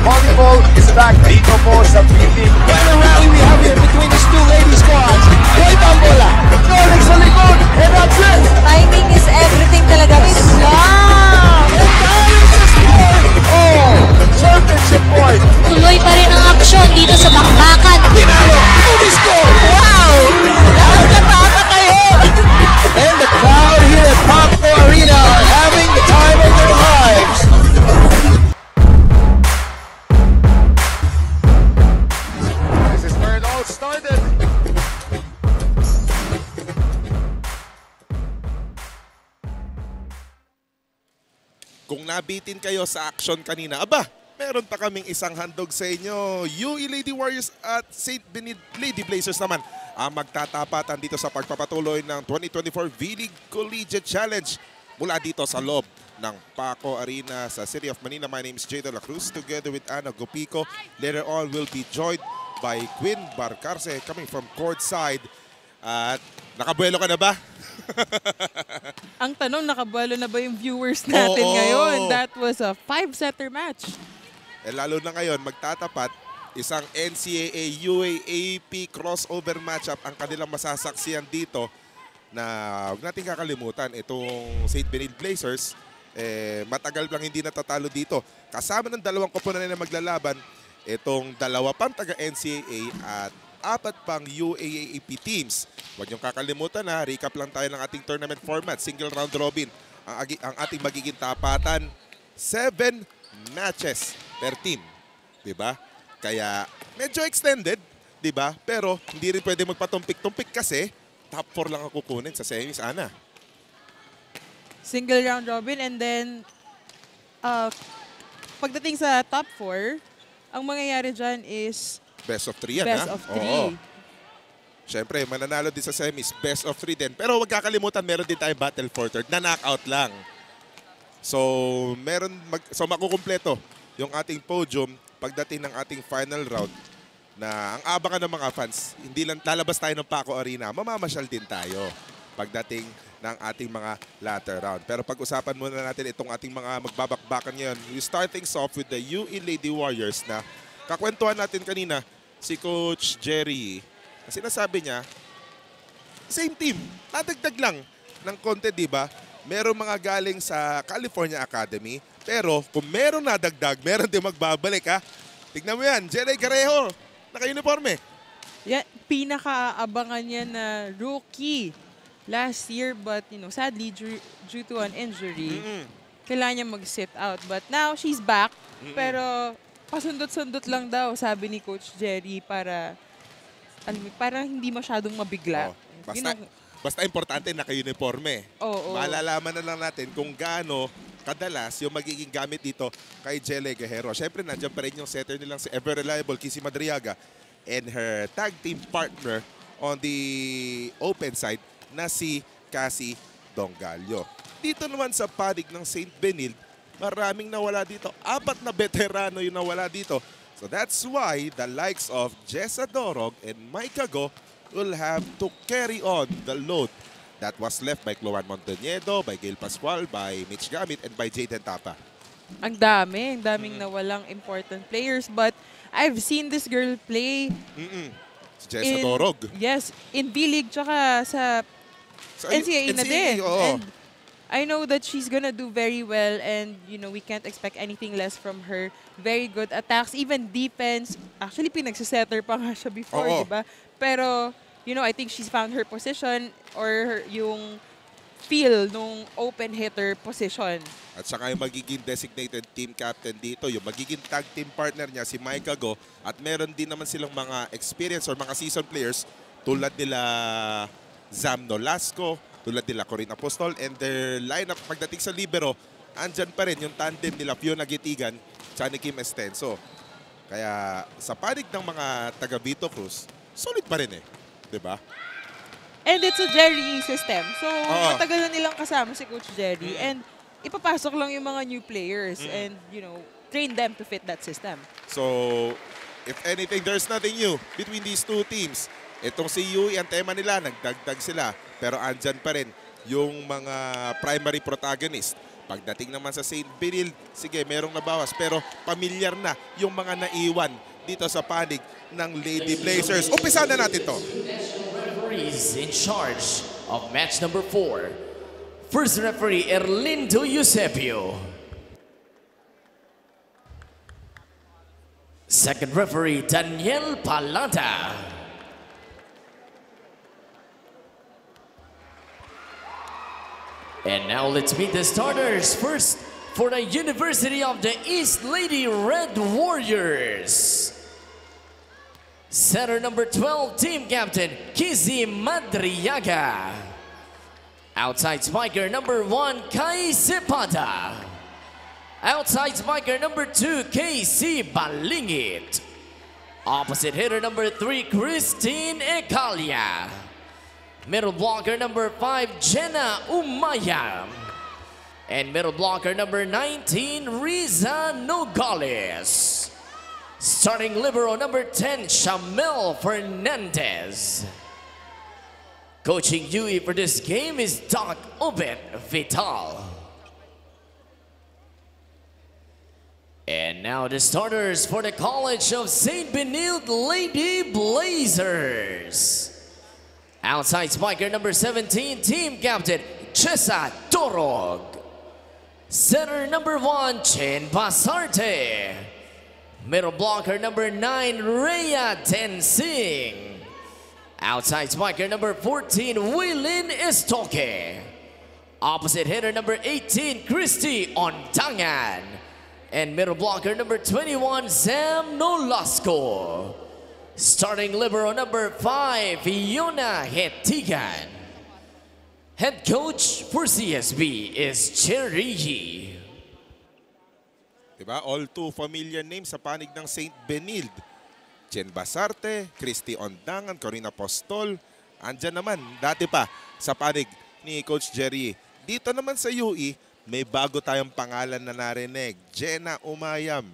volleyball is back dito po sa PB. What a rally we have here between these two lady squads. Boy Bambola, Nolik sa likod, and that's it! Timing is everything talaga. wow! And that is the score! Oh, championship point! Tuloy pa rin ang aksyon dito sa bakbakan. Pinalo, movie score! Wow! Nakakataka kayo! And the crowd here at Paco Arena are having the time of their lives. This is where it all started. Kung nabitin kayo sa action kanina, aba, meron pa kaming isang handog sa inyo. UE Lady Warriors at St. Benid Lady Blazers naman ang magtatapatan dito sa pagpapatuloy ng 2024 V-League Collegiate Challenge mula dito sa loob ng Paco Arena sa City of Manila. My name is Jay De La Cruz together with Ana Gopico. Later on, we'll be joined by Quinn Barcarce coming from courtside. At nakabuelo ka na ba? Ang tanong, nakabuelo na ba yung viewers natin ngayon? That was a 5-setter match. Eh, lalo na ngayon, magtatapat isang NCAA UAAP crossover matchup ang kanilang masasaksiyan dito na huwag natin kakalimutan itong St. Benid Blazers. Matagal lang hindi natatalo dito. Kasama ng dalawang koponan na maglalaban, itong dalawa pang taga-NCAA at 4 pang UAAP teams. Huwag niyong kakalimutan na, recap lang tayo ng ating tournament format. Single round robin ang ating magiging tapatan. 7 matches per team. Diba? Kaya medyo extended, diba? Pero hindi rin pwede magpatumpik-tumpik kasi top 4 lang ang kukunin sa semis, Ana. Single round robin and then pagdating sa top 4, ang mangyayari dyan is Best of 3 yan, best ha? of 3. Oo. Siyempre, mananalo din sa semis, best of 3 din. Pero huwag kakalimutan, meron din tayong battle for third na knockout lang. So, makukumpleto yung ating podium pagdating ng ating final round na ang abangan ng mga fans, hindi lang lalabas tayo ng Paco Arena, mamamasyal din tayo pagdating ng ating mga latter round. Pero pag-usapan muna natin itong ating mga magbabakbakan ngayon. We start things off with the UE Lady Warriors na kakwentuhan natin kanina si Coach Jerry. Kasi nasabi niya, same team, nadagdag lang ng konti, di ba? Meron mga galing sa California Academy, pero kung meron nadagdag, meron din magbabalik, ha? Tignan mo yan, Jerry Garejo, naka-uniforme. Yeah, pinaka-abangan niya na rookie last year, but sadly due to an injury, kailangan niya mag-sit out. But now she's back, pero pasundot-sundot lang daw, sabi ni Coach Jerry, para hindi masyadong mabigla. Basta importante naka-uniforme. Oo. Malalaman na lang natin kung gaano kadalas yung magiging gamit dito kay Jelle Guerrero. Siyempre, nandiyan pa rin yung setter nilang si Ever Reliable, Kissy Madriaga, and her tag team partner on the open side na si Cassie Dongallo. Dito naman sa panig ng St. Benil, maraming nawala dito. 4 na veterano yung nawala dito. So that's why the likes of Jessa Dorog and Micah Go will have to carry on the load that was left by Cloan Montañedo, by Gail Pascual, by Mitch Gamit, and by Jayden Tapa. Ang daming nawalang important players, but I've seen this girl play Si Jessa Dorog. Yes, in V-League tsaka sa NCAA na din. Oo. And I know that she's gonna do very well, and we can't expect anything less from her. Very good attacks, even defense. Actually, pinagsisetter pa nga siya before, di ba? Pero, I think she's found her position or yung feel nung open hitter position. At saka yung magiging designated team captain dito, yung magiging tag team partner niya, si Micah Go. At meron din naman silang mga experience or mga season players tulad nila Zam Nolasco, tulad nila Corinne Apostol, and their lineup pagdating sa libero, andyan pa rin yung tandem nila Fiona Gitigan, Chani Kim Estenso. Kaya sa panig ng mga taga Vito Cruz, solid pa rin eh. Diba? And it's a Jerry system. So, matagal na nilang kasama si Coach Jerry. And ipapasok lang yung mga new players and, train them to fit that system. So, if anything, there's nothing new between these two teams. Itong si UE, ang tema nila, nagdagdag sila. Pero andyan pa rin yung mga primary protagonist Pagdating naman sa St. Benilde, sige, merong nabawas. Pero pamilyar na yung mga naiwan dito sa panig ng Lady Blazers. Umpisa na natin to. Referees in charge of match number 4. First referee, Erlindo Eusebio. Second referee, Daniel Palada. And now let's meet the starters. First, for the University of the East Lady Red Warriors. Setter number 12, team captain, Kizzy Madriaga. Outside spiker number 1, Kai Cepeda. Outside spiker number 2, KC Balingit. Opposite hitter number 3, Christine Ecalia. Middle blocker number 5, Jenna Umayam. And middle blocker number 19, Riza Nogales. Starting libero number 10, Shamel Fernandez. Coaching UE for this game is Doc Obet Vital. And now the starters for the College of St. Benilde Lady Blazers. Outside spiker number 17, team captain, Chesa Torog. Center number 1, Chen Basarte. Middle blocker number 9, Rhea Tensing. Outside spiker number 14, Willin Estoque. Opposite hitter number 18, Christy Ontangan. And middle blocker number 21, Sam Nolasco. Starting libero number 5, Fiona Hetigan. Head coach for CSB is Cherry Yee. Diba? All too familiar names sa panig ng St. Benilde. Chen Basarte, Christy Ondangan, Corina Postol. Andyan naman, dati pa sa panig ni Coach Jerry. Dito naman sa UE, may bago tayong pangalan na narinig. Jenna Umayam.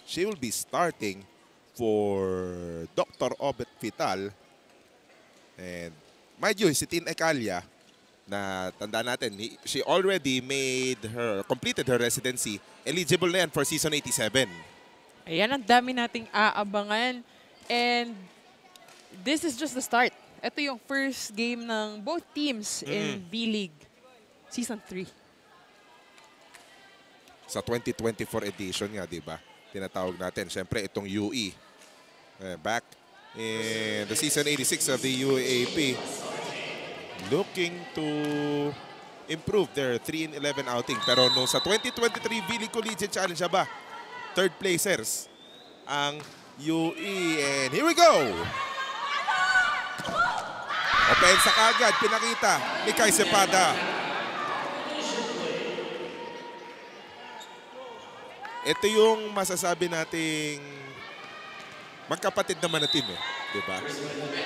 She will be starting for Dr. Obet Vital. And mind you, si Tin Ecalia, na tandaan natin, she already completed her residency. Eligible na yan for season 87. Ayan, ang dami nating aabangan. And this is just the start. Ito yung first game ng both teams in V-League Season 3. Sa 2024 edition nga, di ba? Tinatawag natin. Siyempre, itong UE. Back in the season 86 of the UAAP. Looking to improve their 3-11 outing. Pero no, sa 2023 V-League Collegiate Challenge, ba? Third placers ang UE. And here we go! Opensa kagad, pinakita ni Kai Cepeda. Ito yung masasabi nating magkapatid naman na team, diba?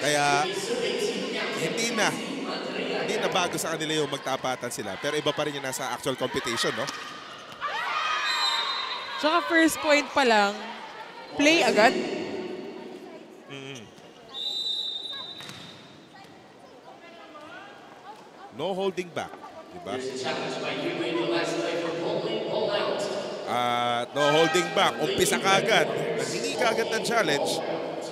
Kaya hindi na bago sa kanila yung magtapatan sila. Pero iba pa rin yung nasa actual competition, no? Tsaka first point pa lang, play agad. No holding back, diba? No holding back. Umpisa kagad. Naghingi kagad ng challenge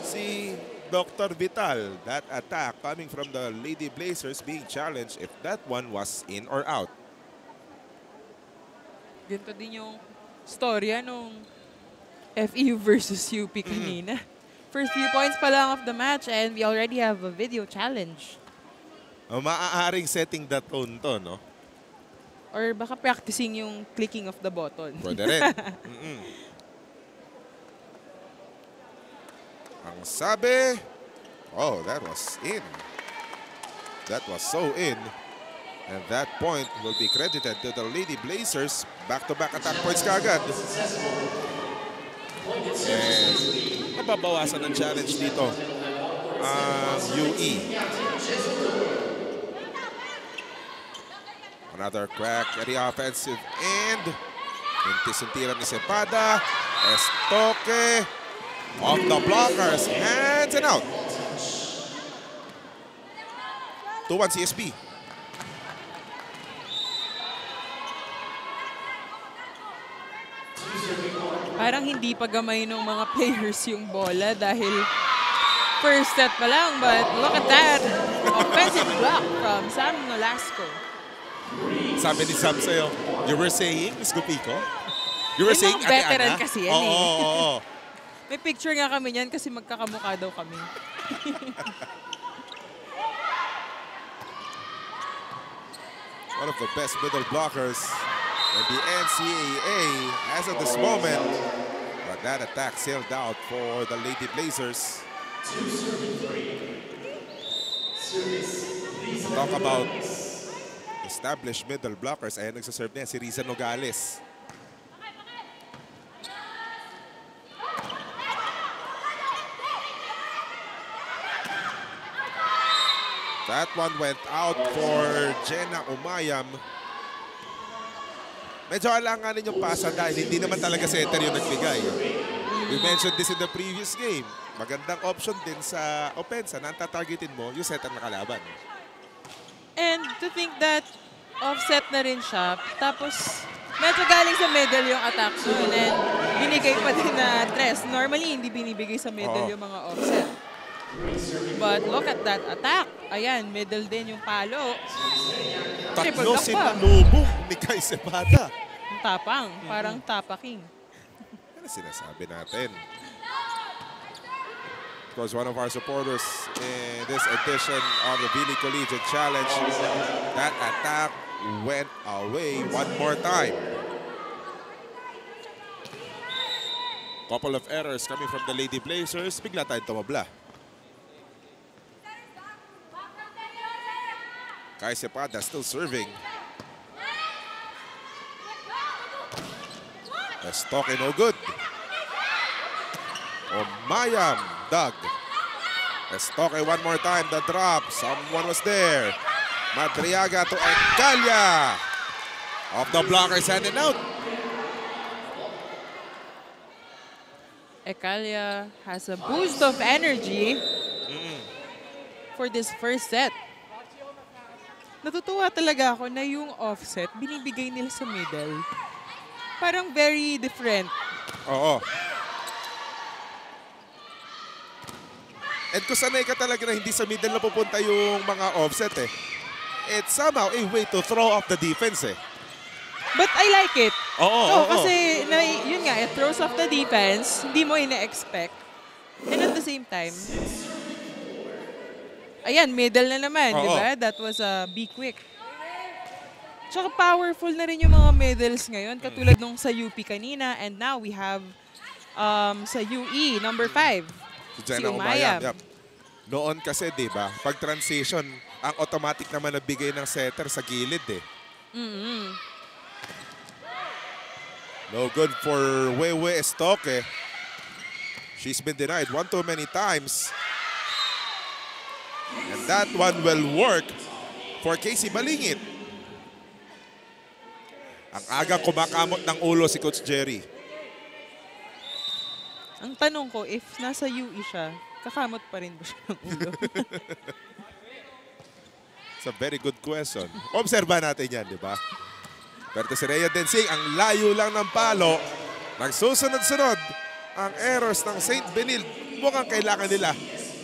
si Dr. Vital. That attack coming from the Lady Blazers being challenged if that one was in or out. Ganito din yung storya nung FEU versus UP kanina. First few points pa lang of the match and we already have a video challenge. Maaaring setting the tone to, no? Or baka practicing yung clicking of the button. Pwede rin. Ang sabi, oh, that was in. That was so in. And that point will be credited to the Lady Blazers. Back-to-back attack points kagad. And mababawasan ng challenge dito ang UE. Another crack at the offensive end. Intisintira ni Cepeda. Estoque. Off the blockers. Hands and out. 2-1 CSB. Parang hindi pa gamay ng mga players yung bola dahil first set pa lang. But look at that. Offensive block from Sam Nolasco. Sabi ni Sam sa'yo, you were saying, Miss Gupico? You were Yung saying, mga veteran Ate Ana? kasi yan Oo. May picture nga kami niyan kasi magkakamukha daw kami. One of the best middle blockers in the NCAA as of this moment. But that attack sailed out for the Lady Blazers. Talk about established middle blockers. Ayan, nagsaserve na yan si Riza Nogales. That one went out for Jenna Umayam. Medyo alanganin yung pasa dahil hindi naman talaga center yung nagbigay. We mentioned this in the previous game. Magandang option din sa opensa na ang tatargetin mo yung center na kalaban. And to think that offset na rin siya, tapos medyo galing sa middle yung attack zone and binigay pa din na tres. Normally, hindi binibigay sa middle yung mga offset. But look at that attack. Ayan, middle din yung palo. Tatlo sinalubong ni Kai Cepeda. Ang tapang, parang tapaking. Ano sinasabi natin? Of course, one of our supporters in this edition of the Vili Collegiate Challenge, that attack went away one more time. Couple of errors coming from the Lady Blazers. Bigla tayong tumabla. Kai Cepeda still serving. Estoque no good. Umayam dug. Estoque one more time. The drop. Someone was there. Madriaga to Ecalia. Off the blockers handed out. Ecalia has a boost of energy for this first set. Natutuwa talaga ako na yung offset, binibigay nila sa middle. Parang very different. Oo. And kung sanay ka talaga na hindi sa middle na pupunta yung mga offset eh. It's somehow a way to throw off the defense eh. But I like it. Oo. Kasi yun nga, it throws off the defense, hindi mo ina-expect. And at the same time, ayan, middle na naman, di ba? That was a be quick. Tsaka powerful na rin yung mga middles ngayon, katulad nung sa UP kanina. And now we have sa UE, number 5, Si Jenna Umayam. Yep. Noon kasi, di ba, pag transition, ang automatic naman nabigay ng setter sa gilid eh. No good for Wewe Estoque. She's been denied one too many times. And that one will work for Casey Balingit. Ang aga kumakamot ng ulo si Coach Jerry. Ang tanong ko, if nasa UE siya, kakamot pa rin ba siya ng ulo? It's a very good question. Obserba natin yan, di ba? Pero si Rhea Densing, ang layo lang ng palo. Nagsusunod-sunod ang errors ng St. Benil. Mukhang kailangan nila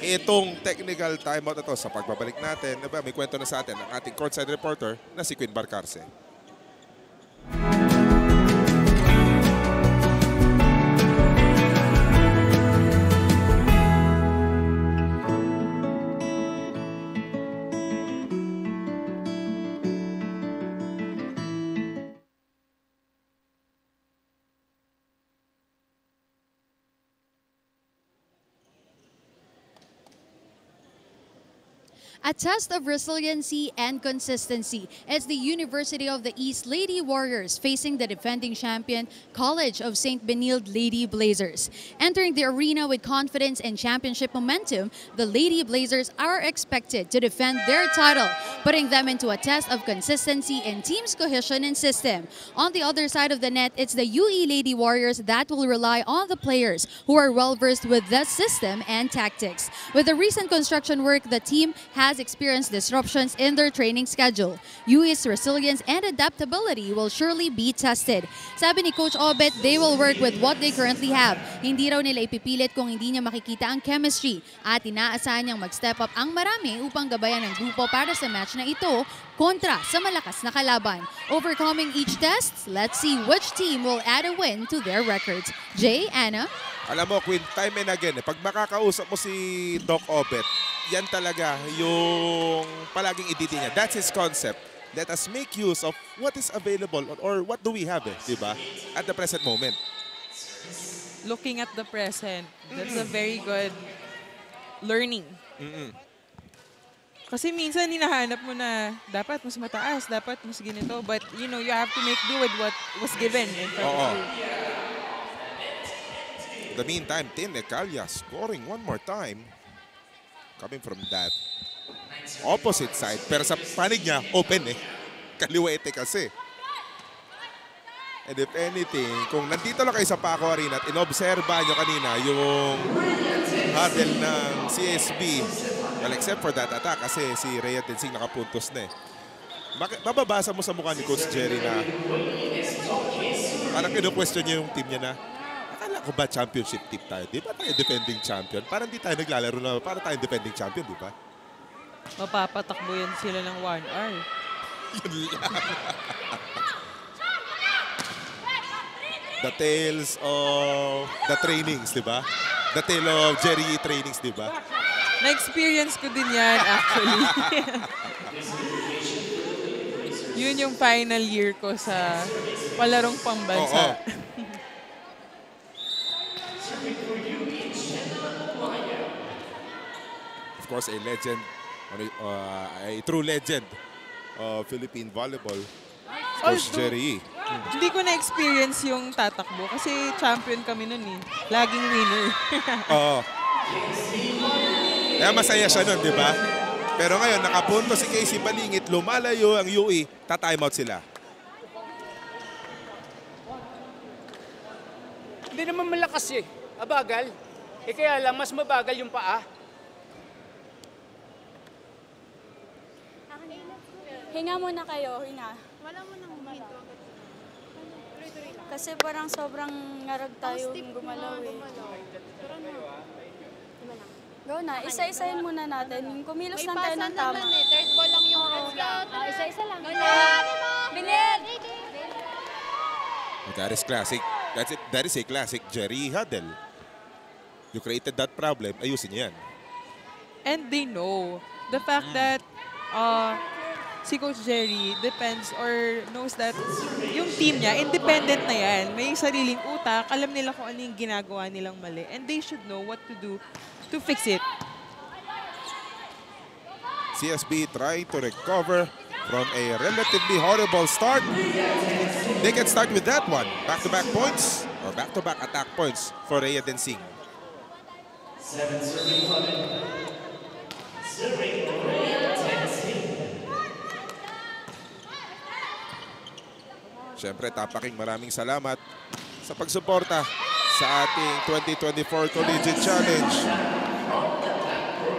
itong technical timeout na to. Sa pagbabalik natin, diba, may kwento na sa atin ang ating courtside reporter na si Queen Barcarce. A test of resiliency and consistency. It's the University of the East Lady Warriors facing the defending champion College of St. Benilde Lady Blazers. Entering the arena with confidence and championship momentum, the Lady Blazers are expected to defend their title, putting them into a test of consistency and team's cohesion and system. On the other side of the net, it's the UE Lady Warriors that will rely on the players who are well-versed with the system and tactics. With the recent construction work, the team has has experienced disruptions in their training schedule. UA's resilience and adaptability will surely be tested. Sabi ni Coach Obet, they will work with what they currently have. Hindi raw nila ipipilit kung hindi niya makikita ang chemistry at inaasahan niyang mag-step up ang marami upang gabayan ng grupo para sa match na ito kontra sa malakas na kalaban. Overcoming each test, let's see which team will add a win to their records. Jay, Anna? Alam mo, Queen, time and again, pag makakausap mo si Doc Obet, yan talaga yung palaging iditi niya. That's his concept. Let us make use of what is available or what do we have, diba? At the present moment. Looking at the present, that's a very good learning. Kasi minsan hinahanap mo na dapat mas mataas, dapat mas ganito. But, you know, you have to make do with what was given in front of you. In the meantime, Tin Ecalia scoring one more time. Coming from that opposite side. Pero sa panig niya, open eh. Kaliwete kasi. And if anything, kung nandito lang kayo sa Paco Arena at inobserba nyo kanina yung huddle ng CSB, well, except for that attack kasi si Rhea Tensing nakapuntos na eh. Mababasa mo sa mukha ni Coach Jerry na parang kino-question niya yung team niya na akala ko ba championship team tayo? Di ba tayo defending champion? Parang di tayo naglalaro na para tayong defending champion, di ba? Mapapatakbo yan sila ng 1 hour. Yun lang. The tales of the trainings, di ba? The tale of Jerry trainings, di ba? Na-experience ko din yan, actually. Yun yung final year ko sa palarong pambansa. Of course, a legend, a true legend of Philippine volleyball, Coach Jerry. Hindi ko na-experience yung tatakbo kasi champion kami nun eh. Laging winner. Oo. Kaya masaya siya nun, di ba? Pero ngayon, nakapunto si Casey Balingit, lumalayo ang UE, ta-timeout sila. Hindi naman malakas eh. Abagal. Kaya lang, mas mabagal yung paa. Hinga muna kayo, hinga. Wala mo nang hinto. Kasi parang sobrang ngarag tayo gumalaw eh. Pero no. Go na, isa-isahin muna natin. Kumilos May lang tayo pasa ng tama. naman eh. Third ball lang yung Isa-isa lang. Binil! That is classic. That is a classic Jerry huddle. You created that problem, ayusin niyo yan. And they know the fact that si Coach Jerry depends or knows that yung team niya, independent na yan. May sariling utak. Alam nila kung ano yung ginagawa nilang mali. And they should know what to do to fix it. CSB trying to recover from a relatively horrible start. They can start with that one. Back-to-back points or back-to-back attack points for Rhea Tensing. Siyempre, Tapaking maraming salamat sa pagsuporta sa ating 2024 Collegiate Challenge.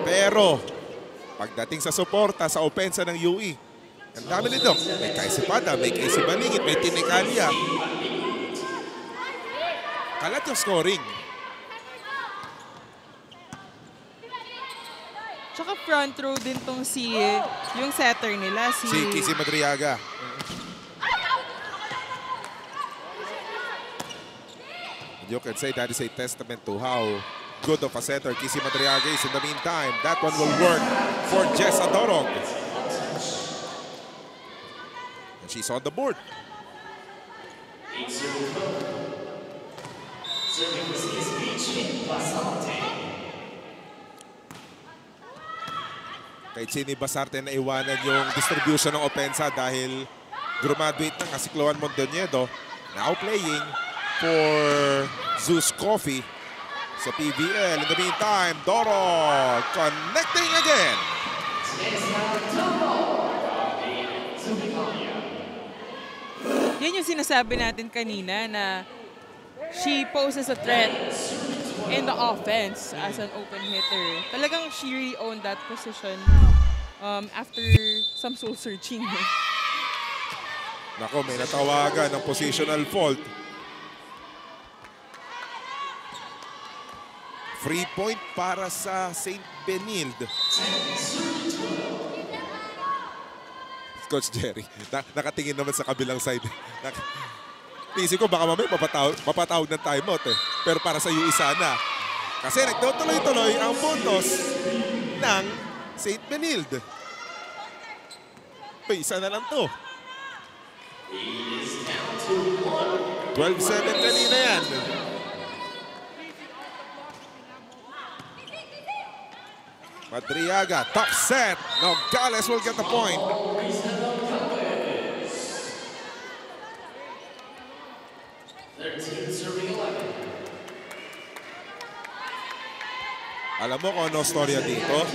Pero, pagdating sa suporta sa opensa ng UE, ang dami nito. May Casey Pada, may Casey Balingit, may Tin Ecalia. Kalat yung scoring. Tsaka front row din tong yung setter nila, Si Casey Madriaga. You can say that is a testament to how good of a setter Casey Madriaga is. In the meantime, that one will work for Jessa Dorog. And she's on the board. Kay Chini Basarte na iwanan yung distribution ng opensa dahil graduate na si Cloan Mondoñedo. Now playing for Zeus Coffee sa PBL. In the meantime, Dorog connecting again. Yan yung sinasabi natin kanina na she poses a threat in the offense as an open hitter. Talagang she really owned that position after some soul searching. Nako, may natawagan ng positional fault. Free point para sa St. Benilde. Coach Jerry, nakatingin naman sa kabilang side. Isip ko baka mamaya mapatawag ng timeout eh. Pero para sa UE sana. Kasi nagtutuloy-tuloy ang puntos ng St. Benilde. Isa na lang to. 12-7 kanina yan. Madriaga, top set. Nogales will get the point. Alam mo kung ano storya dito?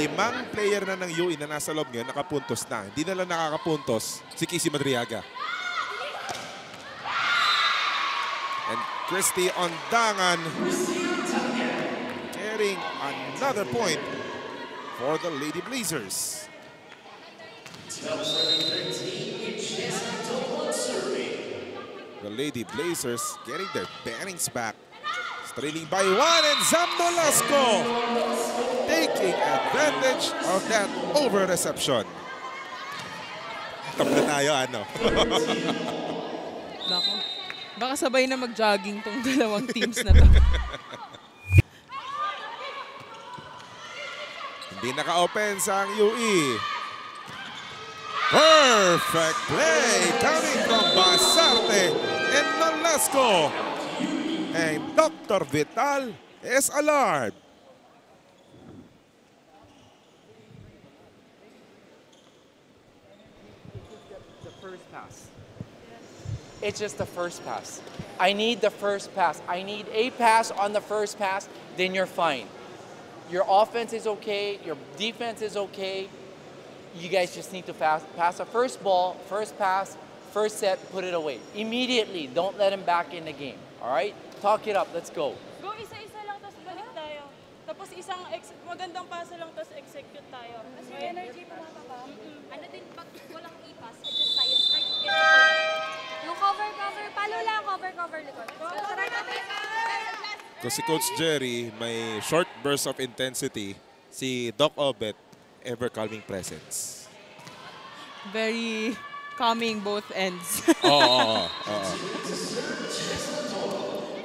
5 player na ng UE na nasa loob ngayon, nakapuntos na. Hindi na lang nakakapuntos si Kissy Madriaga. And Christy Ondangan getting another point for the Lady Blazers. The Lady Blazers getting their bearings back. Trailing by 1 and Zam Nolasco taking advantage of that over-reception. Top na tayo, ano? Nako. Baka sabay na mag-jogging tong dalawang teams na to. Hindi naka-offense ang UE. Perfect play coming from Basarte and Nolasco. And Dr. Vital is alarmed. The first pass. It's just the first pass. I need the first pass. I need a pass on the first pass, then you're fine. Your offense is okay. Your defense is okay. You guys just need to pass a first ball, first pass, first set, put it away. Immediately, don't let him back in the game. All right? Talk it up. Let's go. Go isa-isa lang, tapos balik tayo. Tapos isang magandang pasa lang, tapos execute tayo. Mas yung energy bumababa. Ano din, pag walang ipas, adjust tayo. Yung cover, palo lang, cover, likod. Kasi si Coach Jerry, may short burst of intensity. Si Doc Obet, ever calming presence. Very calming both ends. Oo.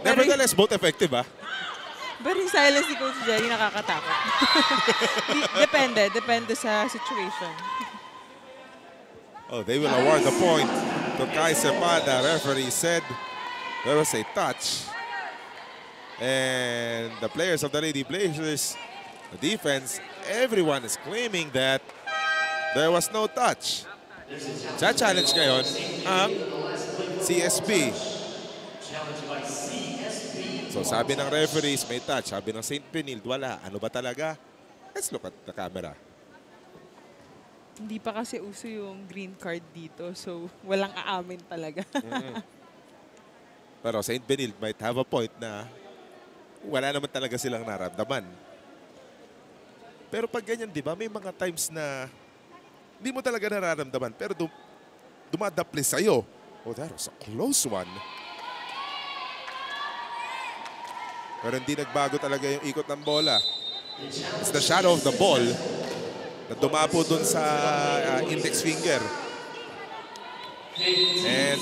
Nevertheless, both effective, ah. Pero yung silence ni Coach Jerry nakakatakot. Depende sa situation. Oh, they will award the point to Kai Cepada. Referee said there was a touch. And the players of the Lady Blazers, the defense, everyone is claiming that there was no touch. Sa challenge ngayon ang CSB. So sabi ng referees, may touch. Sabi ng St. Benilde, wala. Ano ba talaga? Let's look at the camera. Hindi pa kasi uso yung green card dito. So walang aamin talaga. Pero St. Benilde might have a point na wala naman talaga silang naramdaman. Pero pag ganyan, di ba, may mga times na hindi mo talaga nararamdaman. Pero dumadapli sa'yo. Oh, that was a close one. Pero hindi nagbago talaga yung ikot ng bola. It's the shadow of the ball na dumapo dun sa index finger. And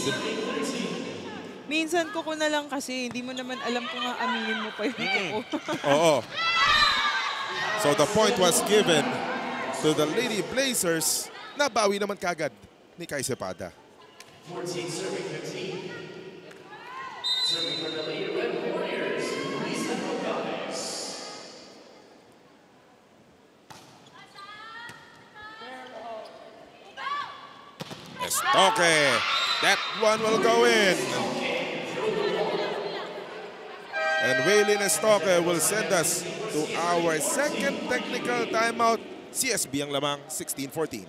minsan kuko na lang kasi hindi mo naman alam kung aminin mo pa yung kuko. Oo. So the point was given to the Lady Blazers. Nabawi naman kagad ni Kai Cepada. 14 serving 15. Serving for the Lady Red Warriors, Luisa Nogales. Estoque. That one will go in. And Waylin Estoque will send us to our second technical timeout. CSB ang lamang 16-14.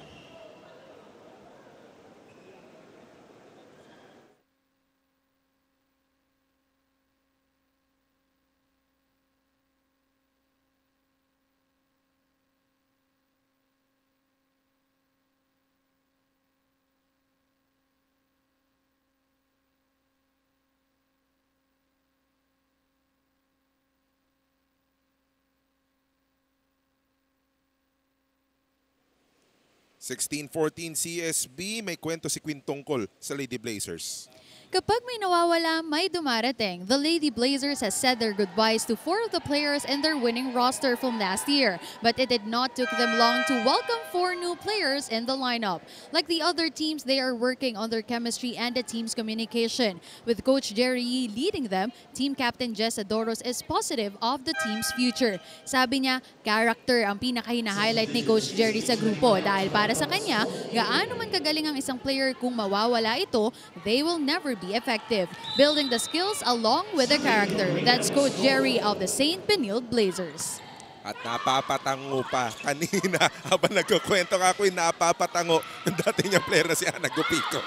16-14 CSB, may kwento si Queen tungkol sa Lady Blazers. Kapag may nawawala, may dumarating. The Lady Blazers has said their goodbyes to 4 of the players in their winning roster from last year. But it did not take them long to welcome 4 new players in the lineup. Like the other teams, they are working on their chemistry and the team's communication. With Coach Jerry Yee leading them, Team Captain Jess Adoros is positive of the team's future. Sabi niya, character ang pinaka-hina-highlight ni Coach Jerry sa grupo dahil para sa kanya, gaano man kagaling ang isang player kung mawawala ito, they will never be effective, building the skills along with the character. That's Coach Jerry of the St. Benilde Blazers. At napapatango pa kanina habang nagkukwento ka ako, napapatango yung dating niyang player na si Ana Gupico.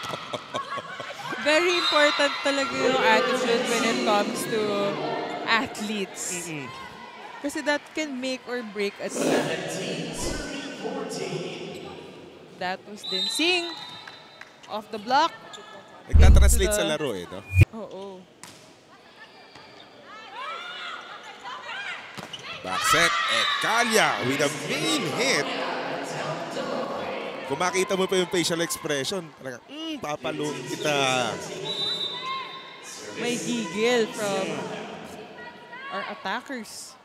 Very important talaga yung attitude when it comes to athletes. Kasi that can make or break a team. That was Densing off the block. Nagtatranslate sa laro eh, no? Oo. Backset, Ecalia with a main hit. Kung makita mo pa yung facial expression, talaga, papaloon kita. May gigil from our attackers.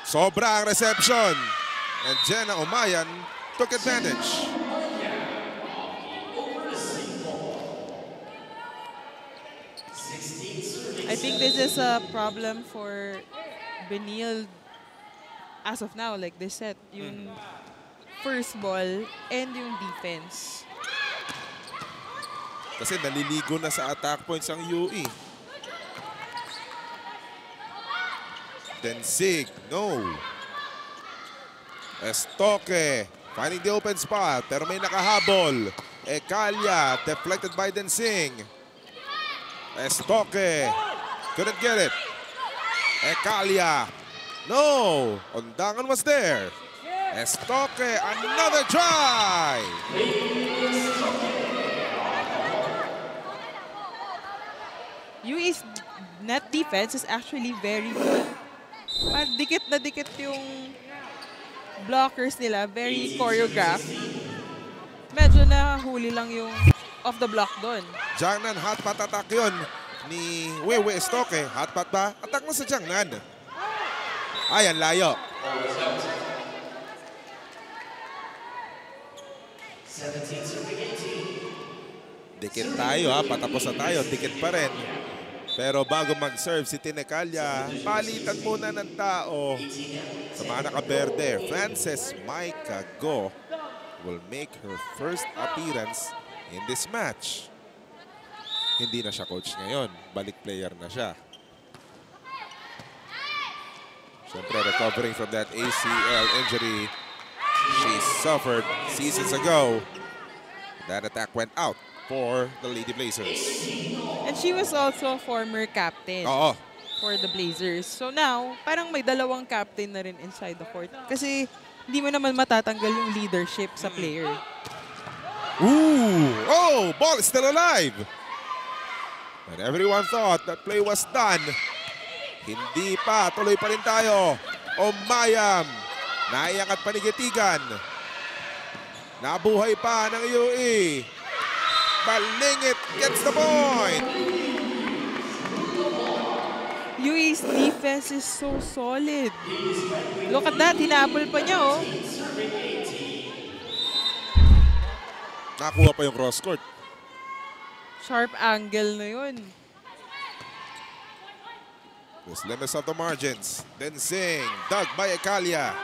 Sobra ang reception. And Jenna Omayan took advantage. I think this is a problem for Benilde as of now, like they said, yung first ball and yung defense. Kasi naliligo na sa attack points ang UE. Densig, no. Estoque finding the open spot pero may nakahabol. Ecalia deflected by Densing. Estoque couldn't get it. Ecalia, no. Undangan was there. Estoque, another try. UE's net defense is actually very good. Dikit na dikit yung blockers nila, very choreographed. Medyo nahuli lang yung off the block doon. Jiangnan hot pot attack yun ni Wewe Estoque. Hot pot ba? Attack na sa Jiangnan. Ayan, layo. Dikit tayo ha, patapos na tayo. Dikit pa rin. Pero bago mag-serve si Ecalia, palitan muna ng tao. Sa mga naka-berde, Frances Maika Go will make her first appearance in this match. Hindi na siya coach ngayon. Balik player na siya. Siyempre, recovering from that ACL injury she suffered seasons ago. That attack went out for the Lady Blazers. And she was also a former captain for the Blazers. So now, parang may dalawang captain na rin inside the court. Kasi hindi mo naman matatanggal yung leadership sa player. Ooh! Oh! Ball is still alive! And everyone thought that play was done. Hindi pa. Tuloy pa rin tayo. Omayam. Naiangat panigitigan. Nabuhay pa ng UE. Balingit gets the point. UE's defense is so solid. Look at that. Hinabol pa niya, oh. Nakuha pa yung cross court. Sharp angle na yun. There's limits of the margins. Densing, dug by Ecalia.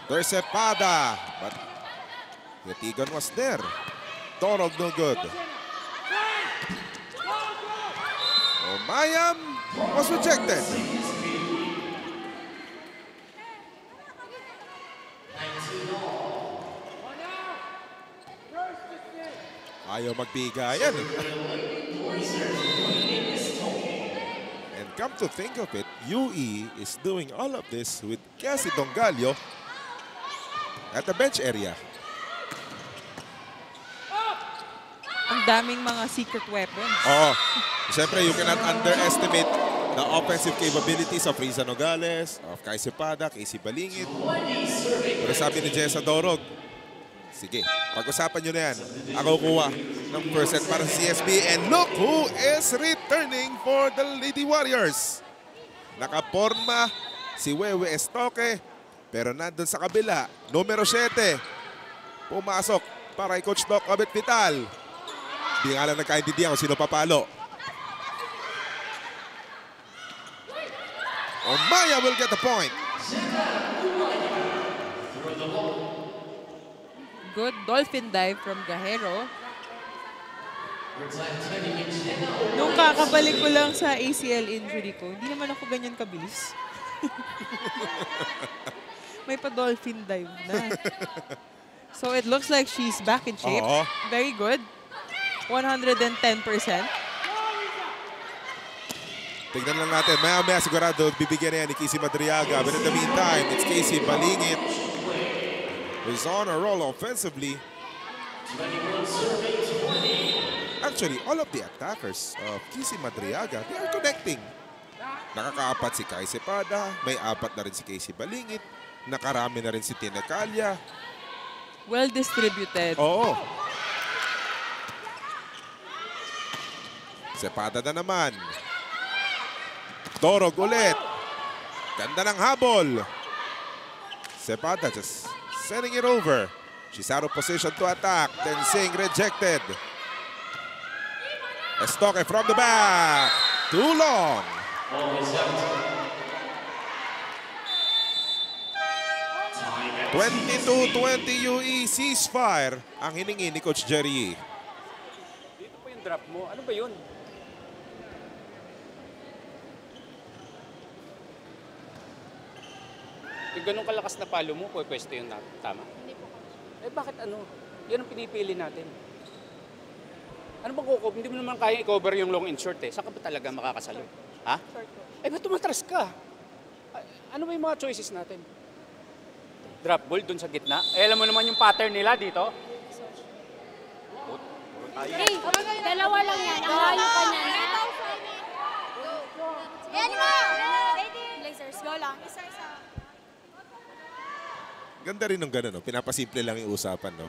There's Epada, but Yatigan was there. Torog no good. Omayam was rejected. Ayaw magbigayan. And come to think of it, UE is doing all of this with Cassie Dongallo at the bench area. Ang daming mga secret weapons. Oo. Siyempre, you cannot underestimate the offensive capabilities of Riza Nogales, of Kai Cepeda, Casey Balingit. Pero sabi ni Jessa Dorog, sige, pag-usapan nyo na yan. Ako kuha ng first set para sa CSB. And look who is returning for the Lady Warriors. Nakaporma si Wewe Estoque. Pero nandun sa kabila, numero 7. Pumasok para kay Coach Doc Abet Vital. Di nga lang nagkaintindihan kung sino papalo. Omaya will get the point. Good dolphin dive from Gajero. Nung kakabalik ko lang sa ACL injury ko, hindi naman ako ganyan kabilis. May pa-dolphin dive na. So it looks like she's back in shape. Very good. 110%. Tignan lang natin. Maya-maya sigurado bibigyan na yan ni Casey Madriaga. But in the meantime, it's Casey Balingit who's on a roll offensively. Actually, all of the attackers of Casey Madriaga, they are connecting. Nakakaapat si Kai Cepeda. May 4 na rin si Casey Balingit. Nakarami na rin si Tina Calya. Well distributed. Oo. Cepeda na naman. Dorog ulit. Ganda ng habol. Cepeda just sending it over. She's out of position to attack. Then Singh rejected. Estoque from the back. Too long. (22-20) UE ceasefire ang hiningi ni Coach Jerry. Dito po yung drop mo. Ano ba yun? Yung ganun kalakas na palo mo, pwesto yung tama. Hindi po. Eh bakit ano? Yan ang pinipili natin. Ano bang kukob? Hindi mo naman kaya i-cover yung long and short eh. Saan ka ba talaga makakasalo? Ha? Eh ba't tumatras ka? Ano ba yung mga choices natin? Drop ball dun sa gitna. Eh alam mo naman yung pattern nila dito. Hey, dalawa lang yan. Ang layo pa niya. Yan mo! Blazers, go lang. Isa-isa. Ganda rin ng gano'n, no? Pinapasimple lang yung usapan, no?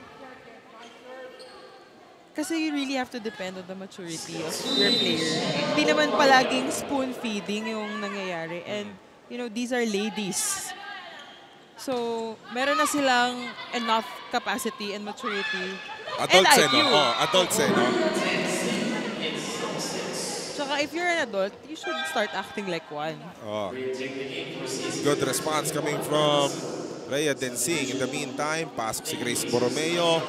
Kasi you really have to depend on the maturity of your player. Hindi naman palaging spoon feeding yung nangyayari. And, you know, these are ladies. So, meron na silang enough capacity and maturity. Adults, and IQ. no? Oh, adults, no? Tsaka if you're an adult, you should start acting like one. Oh. Good response coming from Rhea Densing. In the meantime, pasok si Grace Borromeo.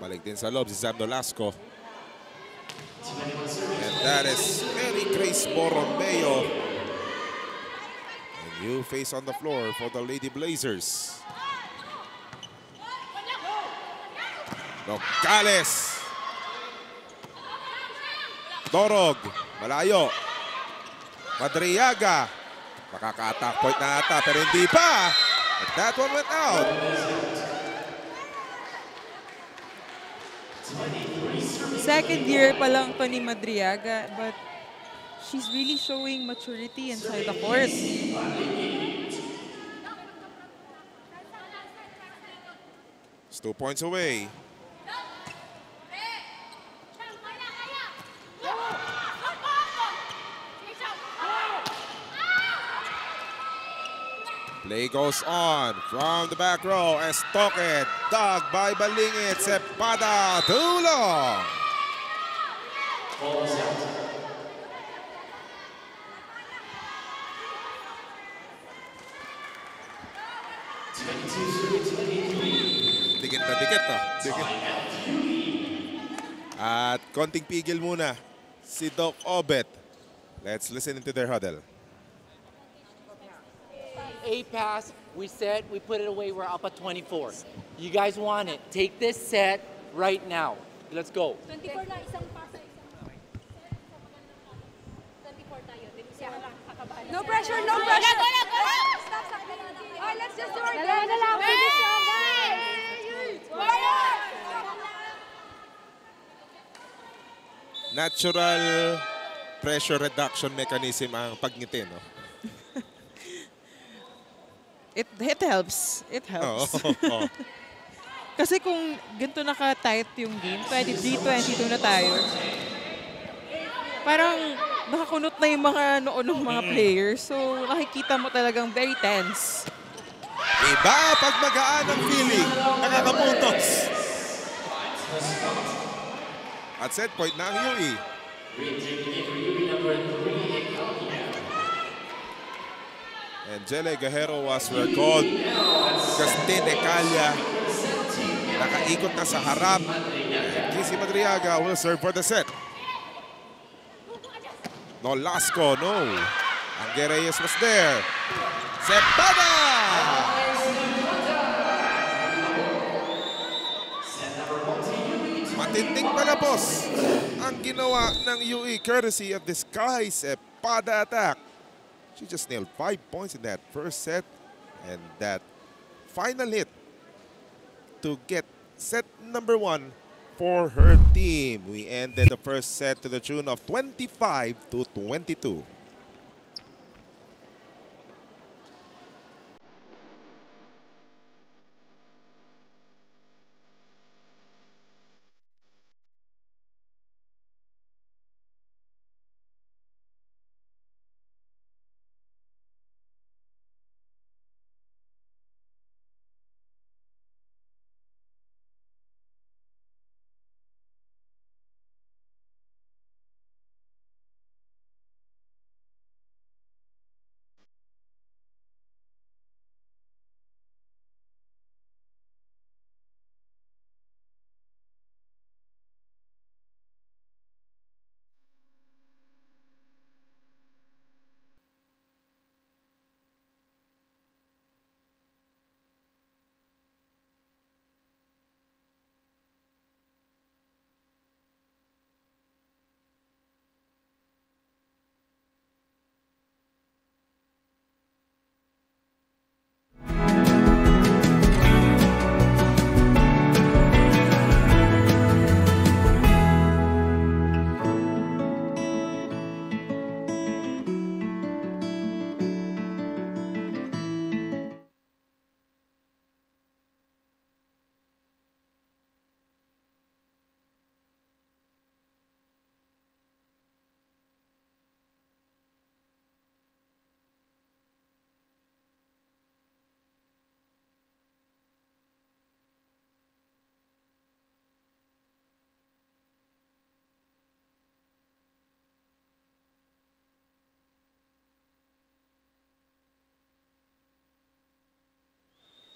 Balik din sa loob si Zab Nolasco. And that is Mary Grace Borromeo. And new face on the floor for the Lady Blazers. Nogales. Dorog. Malayo. Madriaga. Makaka-attack point na ata pero hindi pa. And that one went out. Second year pa lang to ni Madriaga, but she's really showing maturity inside the court. It's 2 points away. Play goes on from the back row. Estoque, dug by Balingit. Cepeda, too long. Dikit na dikit, no? Dikit. At konting pigil muna si Doc Obet. Let's listen into their huddle. A pass, we set, we put it away, we're up at 24. You guys want it. Take this set right now. Let's go. 24 na, isang pasa, isang 24 tayo. No pressure, no pressure. Stop, stop. Let's just do our dalawa na lang. Natural pressure reduction mechanism ang pagngiti, no? It helps. It helps. Oo. Kasi kung ganito naka-tight yung game, 23-22 na tayo, parang nakakunot na yung mga noon ng mga players. So, nakikita mo talagang very tense. Iba pag magaan ang feeling, nakakapuntos. At set point na ang UE. And Jelle Gajero was recalled. Justin Ecalia nakaikot na sa harap. And Kissy Madriaga will serve for the set. Nolasco, no. Angge Reyes was there. Cepeda! Matinding palapos ang ginawa ng UE courtesy of the Sky Cepeda attack. She just nailed 5 points in that first set and that final hit to get set number 1 for her team. We ended the first set to the tune of 25-22.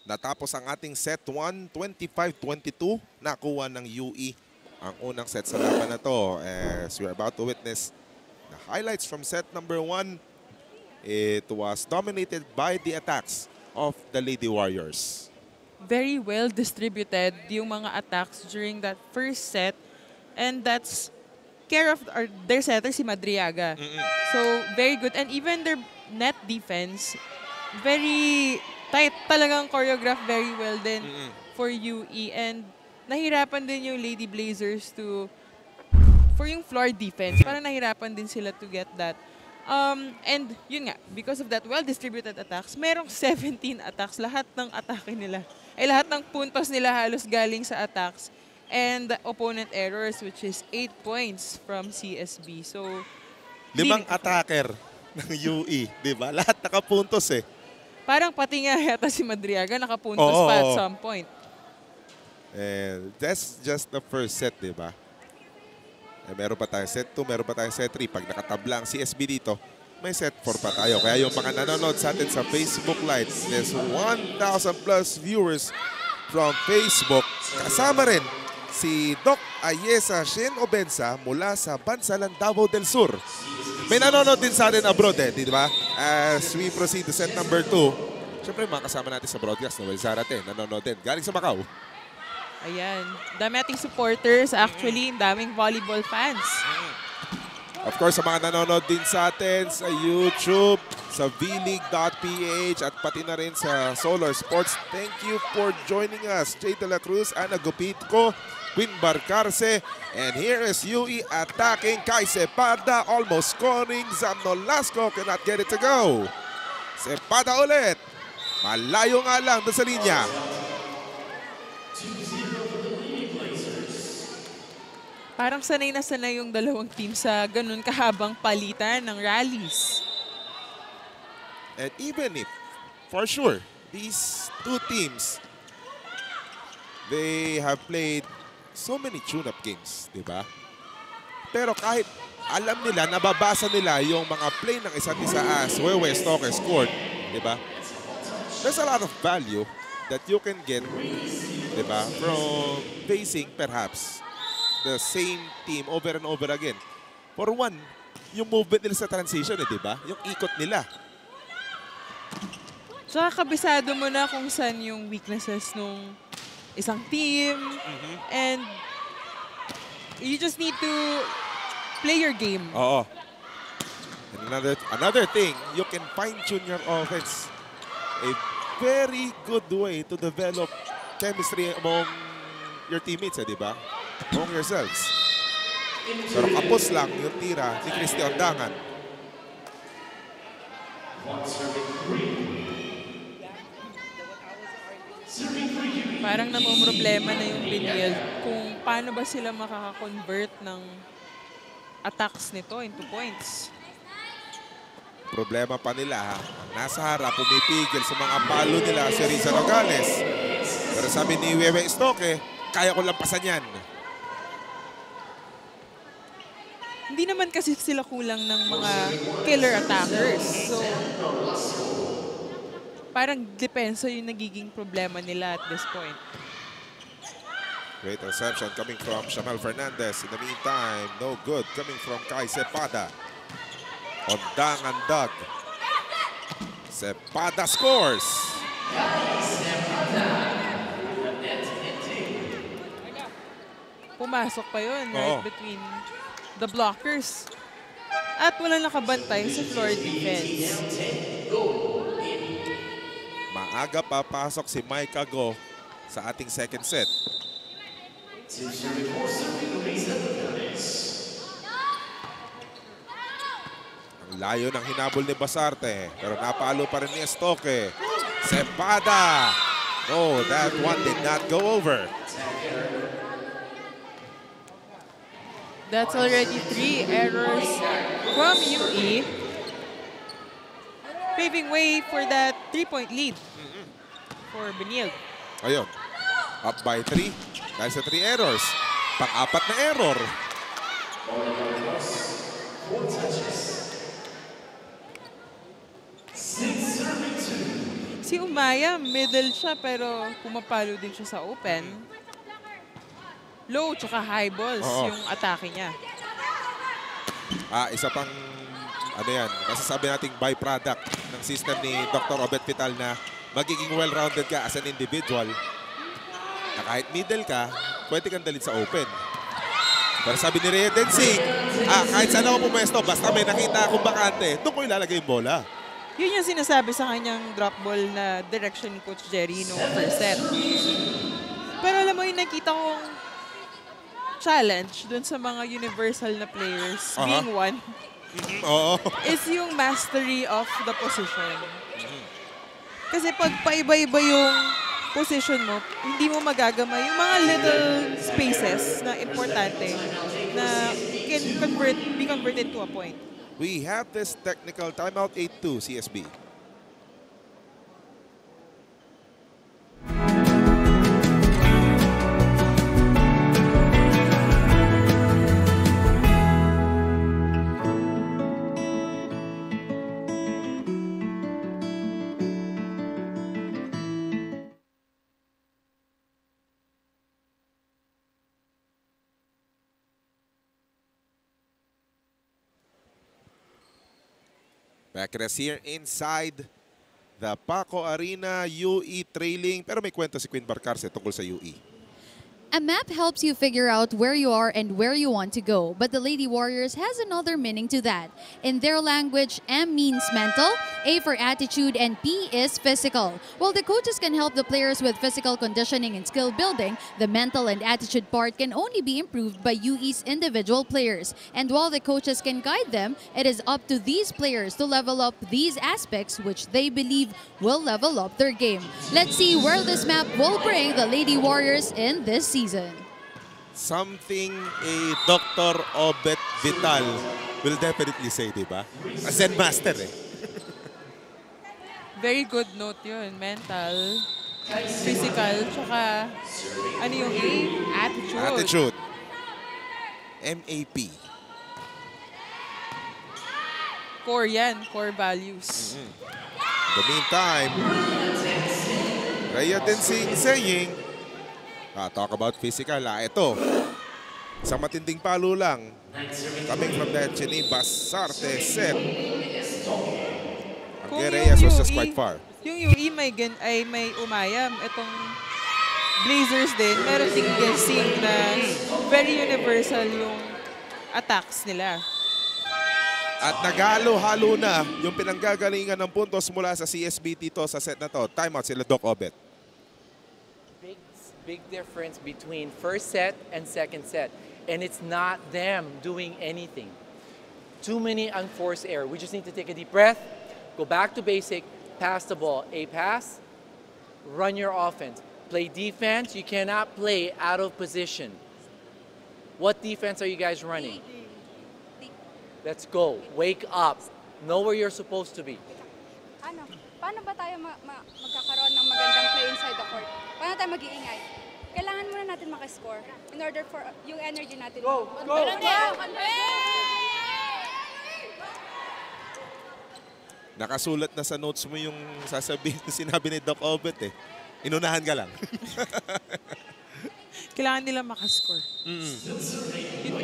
Natapos ang ating set 1, 25-22. Nakuha ng UE ang unang set sa laban na to. As we're about to witness the highlights from set number 1, it was dominated by the attacks of the Lady Warriors. Very well distributed yung mga attacks during that first set. And that's care of their setter, si Madriaga. So, very good. And even their net defense, very tight, talagang choreographed very well din for UE. And nahirapan din yung Lady Blazers for yung floor defense. Parang nahirapan din sila to get that. And yun nga, because of that well-distributed attacks, merong 17 attacks. Lahat ng atake nila, lahat ng puntos nila halos galing sa attacks. And opponent errors, which is 8 points from CSB. So, 5 attacker ng UE, di ba? Lahat nakapuntos eh. Parang pati nga yata si Madriaga nakapuntos pa at some point. And that's just the first set, di ba? Eh, meron pa tayong set 2, meron pa tayong set 3. Pag nakatabla ang CSB dito, may set 4 pa tayo. Kaya yung mga nanonood sa atin sa Facebook Live, there's 1,000 plus viewers from Facebook. Kasama rin si Doc Ayesa Shen Obensa mula sa Bansalan, Davao del Sur. May nanonood din sa atin abroad eh, di ba? As we proceed to set number 2, syempre mga kasama natin sa broadcast, Noel Zarate, nanonood din. Galing sa Macau. Ayan. Dami ating supporters. Actually, daming volleyball fans. Of course, sa mga nanonood din sa atin sa YouTube, sa vleague.ph at pati na rin sa Solar Sports. Thank you for joining us. Jay De La Cruz, Ana Gupitco, Queen Barcarce. And here is Yui attacking Kai Cepeda, almost scoring. Zam Nolasco cannot get it to go. Cepeda ulit. Malayo nga lang doon sa linya. Parang sanay na sanay yung dalawang team sa ganun kahabang palitan ng rallies. And even if, for sure, these two teams, they have played so many tune-up games, di ba? Pero kahit alam nila, nababasa nila yung mga play ng isa't isa as Wewe Stoke scored, di ba? There's a lot of value that you can get, di ba, from facing perhaps the same team over and over again. For one, yung movement nila sa transition, di ba? Yung ikot nila. Tsaka kabisado mo na kung saan yung weaknesses nung isang team. And you just need to play your game. Oo. And another thing, you can fine-tune your offense. A very good way to develop chemistry among your teammates, di ba? Among yourselves. Pero kapos lang yung tira ni Christian Dangan. Parang namumroblema na yung Benil kung paano ba sila makaka-convert ng attacks nito into points. Problema pa nila, ha? Nasa harap, pumipigil sa mga palo nila si Riza Nogales. Pero sabi ni Wewe Stoke, kaya ko lampasan yan. Hindi naman kasi sila kulang ng mga killer attackers. So, parang depensa yung nagiging problema nila at this point. Great reception coming from Shamel Fernandez. In the meantime, no good coming from Kai Cepeda. On Dangan Doug. Cepeda scores. Pumasok pa yun right between the blockers. At wala nakabantay sa floor defense. Maaga papasok si Mike Ago sa ating second set. Ang layo ng hinabol ni Basarte, pero napalo pa rin ni Stoke. Cepeda. Oh, that one did not go over. That's already 3 errors from UE. Paving way for that 3-point lead for Benil. Ayun. Up by 3. Dahil sa 3 errors. Pang-apat na error. Si Umaya, middle siya pero pumapalo din siya sa open. Low tsaka high balls yung atake niya. Isa pang ano yan, masasabi nating byproduct ng system ni Dr. Obet Vital na magiging well-rounded ka as an individual. Na kahit middle ka, pwede kang dalhin sa open. Pero sabi ni Rhea Densing, kahit saan ako pumesto, basta may nakita akong bakante, doon ko ilalagay yung bola. Yun yung sinasabi sa kanyang drop ball na direction ni Coach Jerry no first set. Pero alam mo yung nakita kong challenge dun sa mga universal na players, being one, is yung mastery of the position. Kasi pag paiba-iba yung position mo, hindi mo magagamay yung mga little spaces na importante na can be converted to a point. We have this technical timeout 8-2 CSB. Back at us here inside the Paco Arena, UE trailing. Pero may kwento si Queen Barcarce tungkol sa UE. A map helps you figure out where you are and where you want to go, but the Lady Warriors has another meaning to that. In their language, M means mental, A for attitude, and P is physical. While the coaches can help the players with physical conditioning and skill building, the mental and attitude part can only be improved by UE's individual players. And while the coaches can guide them, it is up to these players to level up these aspects which they believe will level up their game. Let's see where this map will bring the Lady Warriors in this season. Something a Dr. Obet Vital will definitely say, di ba? A Zen Master eh. Very good note yun. Mental, physical, tsaka ano yung A? Attitude. Attitude. MAP. Core yan. Core values. In the meantime, Rhea Densing saying, talk about physical. Ito. Isang matinding palo lang. Coming from the Cheney Basarte set. Ang Reyes was just quite far. Yung UE may umayam. Itong Blazers din, meron ding guessing na very universal yung attacks nila. At nagalo-halo na yung pinanggagalingan ng puntos mula sa CSB dito sa set na to. Timeout sila Doc Obet. Big difference between first set and second set. And it's not them doing anything. Too many unforced error. We just need to take a deep breath, go back to basic, pass the ball. A pass, run your offense. Play defense. You cannot play out of position. What defense are you guys running? Let's go. Wake up. Know where you're supposed to be. Paano ba tayo magkakaroon ng magandang play inside the court? Paano tayo mag-iingay? Kailangan muna natin makascore in order for yung energy natin. Go! Nakasulat na sa notes mo yung sasabihin sinabi ni Doc Obet eh. Inunahan ka lang. Kailangan nila makascore.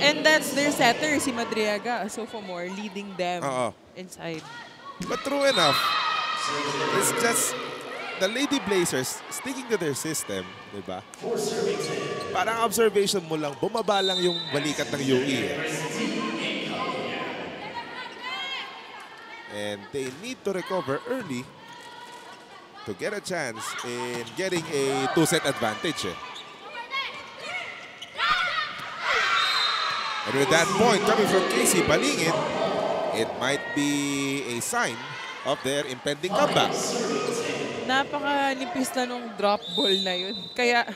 And that's their setter, si Madriaga, a sophomore, leading them inside. But true enough, it's just the Lady Blazers sticking to their system, di ba? Parang observation mo lang, bumaba lang yung balikat ng UE. And they need to recover early to get a chance in getting a two-set advantage. And with that point coming from Casey Balingit, it might be a sign of their impending comeback. Napaka-nipis na nung drop ball na yun. Kaya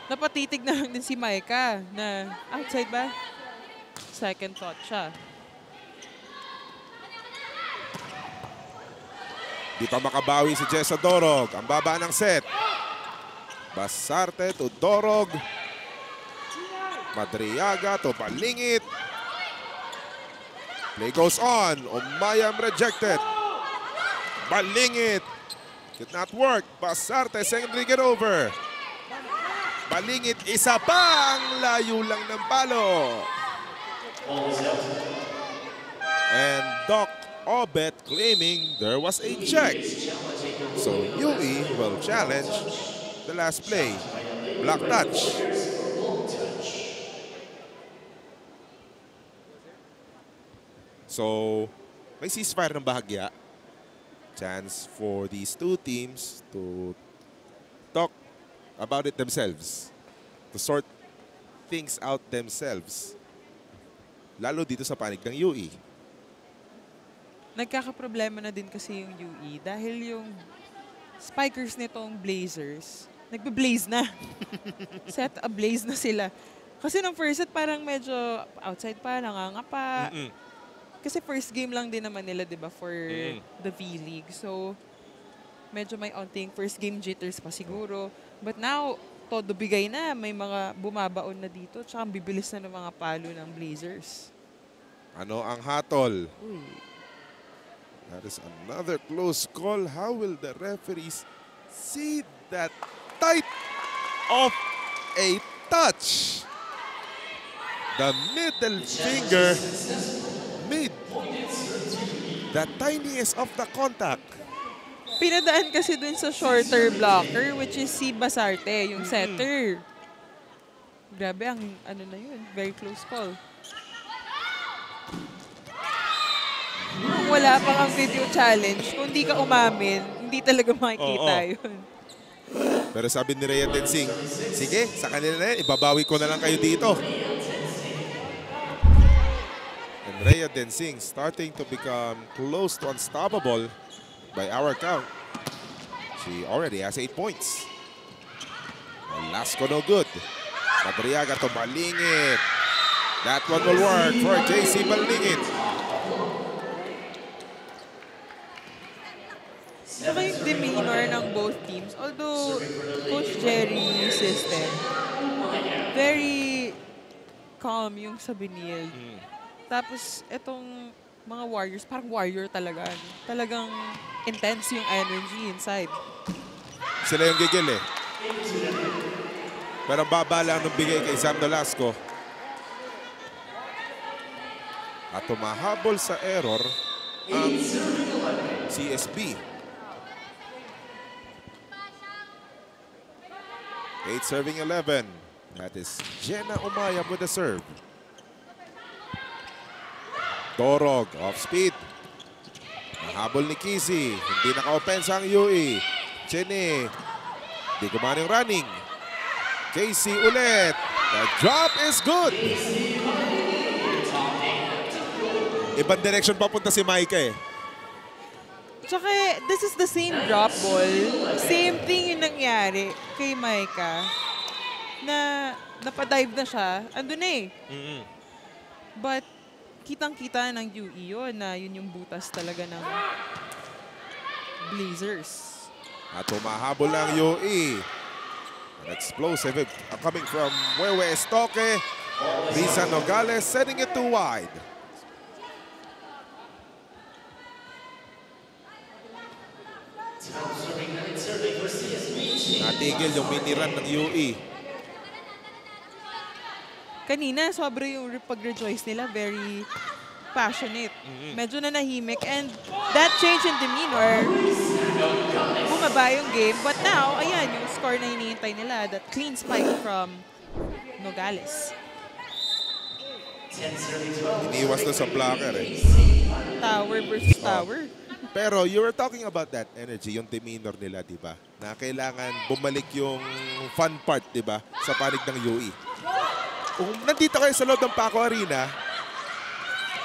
napatitig na lang din si Maika na outside ba? Second thought siya. Di pa makabawi si Jessa Dorog. Ang baba ng set. Basarte to Dorog. Madriaga to Balingit. Play goes on. Umayam rejected. Balingit. Did not work. Basarte secondary get over. Balingit isa pa. Ang layo lang ng palo. And Doc Obet claiming there was a check. So UE will challenge the last play. Block touch. So, may ceasefire ng bahagya. Chance for these two teams to talk about it themselves. To sort things out themselves. Lalo dito sa panig ng UE. Nagkakaproblema na din kasi yung UE dahil yung spikers nitong Blazers, nagbe-blaze na. Set ablaze na sila. Kasi nung first set parang medyo outside pa, nangangapa. Kasi first game lang din naman nila, di ba, for the V-League. So, medyo may onting first game jitters pa siguro. But now, todo bigay na. May mga bumabaon na dito. Tsaka ang bibilis na ng mga palo ng Blazers. Ano ang hatol? That is another close call. How will the referees see that tight of a touch? The middle finger made the tiniest of the contact. Pinadaan kasi dun sa shorter blocker, which is si Basarte, yung setter. Grabe, ang ano na yun. Very close call. Kung wala pang ang video challenge, kung di ka umamin, hindi talaga makikita yun. Pero sabi ni Rhea Densing, sige, sa kanila na yan, ibabawi ko na lang kayo dito. And Rhea Densing starting to become close to unstoppable by our count. She already has 8 points. Velasco no good. Madriaga to Balingit. That one will work for JC Balingit. Saka yung demeanor ng both teams, although Coach Jerry system, very calm yung sa Benil. Tapos itong mga Warriors, parang warrior talaga. Talagang intense yung energy inside. Sila yung gigil eh. Pero baba lang ng bigay kay Sam Velasco. At tumahabol sa error ang CSB. 8 serving 11. That is Jenna Umayam with the serve. Torog off speed. Nahabol ni Kizzy. Hindi naka-opensa ang UE. Jenny. Hindi gumana yung running. JC ulit. The drop is good. Ibang direction papunta si Maika eh. Tsaka, this is the same drop ball. Same thing yung nangyari kay Maika. Na napadive na siya. Andun na eh. But, kitang-kita ng UE yun na yun yung butas talaga ng Blazers. At tumahabol ang UE. An explosive coming from Wewe Estoque. Lisa Nogales setting it too wide. Natigil yung mini-run ng UE. Kanina, sobra yung pag-rejoice nila. Very passionate. Medyo nanahimik. And that change in demeanor, bumaba yung game. But now, ayan, yung score na hinihintay nila. That clean spike from Nogales. Iniwas na sa blocker eh. Tower versus tower. Pero you were talking about that energy, yung demeanor nila, di ba? Na kailangan bumalik yung fun part, di ba? Sa panig ng UE. Kung nandito kayo sa loob ng Paco Arena,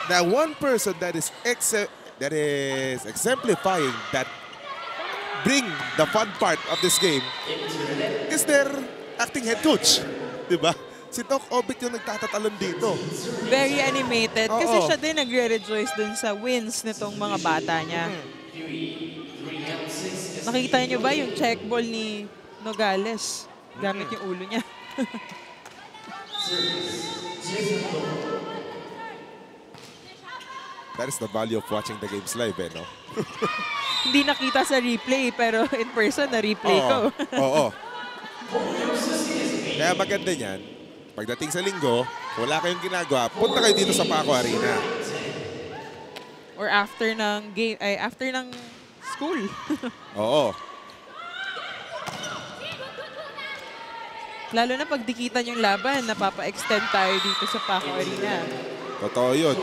na one person that is exemplifying that bring the fun part of this game is their acting head coach, di ba? Si Doc Obic yung nagtatatalon dito. Very animated. Kasi siya din nagre-rejoice dun sa wins nitong mga bata niya. Nakikita niyo ba yung check ball ni Nogales? Gamit yung ulo niya. That is the value of watching the games live, eh, no? Hindi nakita sa replay, pero in person na-replay ko. Oo. Kaya maganda niyan. Pagdating sa linggo, wala kayong ginagawa, punta kayo dito sa Paco Arena. Or after ng game, ay after ng school. Oo. Lalo na pag dikitan yung laban, napapa-extend tayo dito sa Paco Arena. Totoo yun.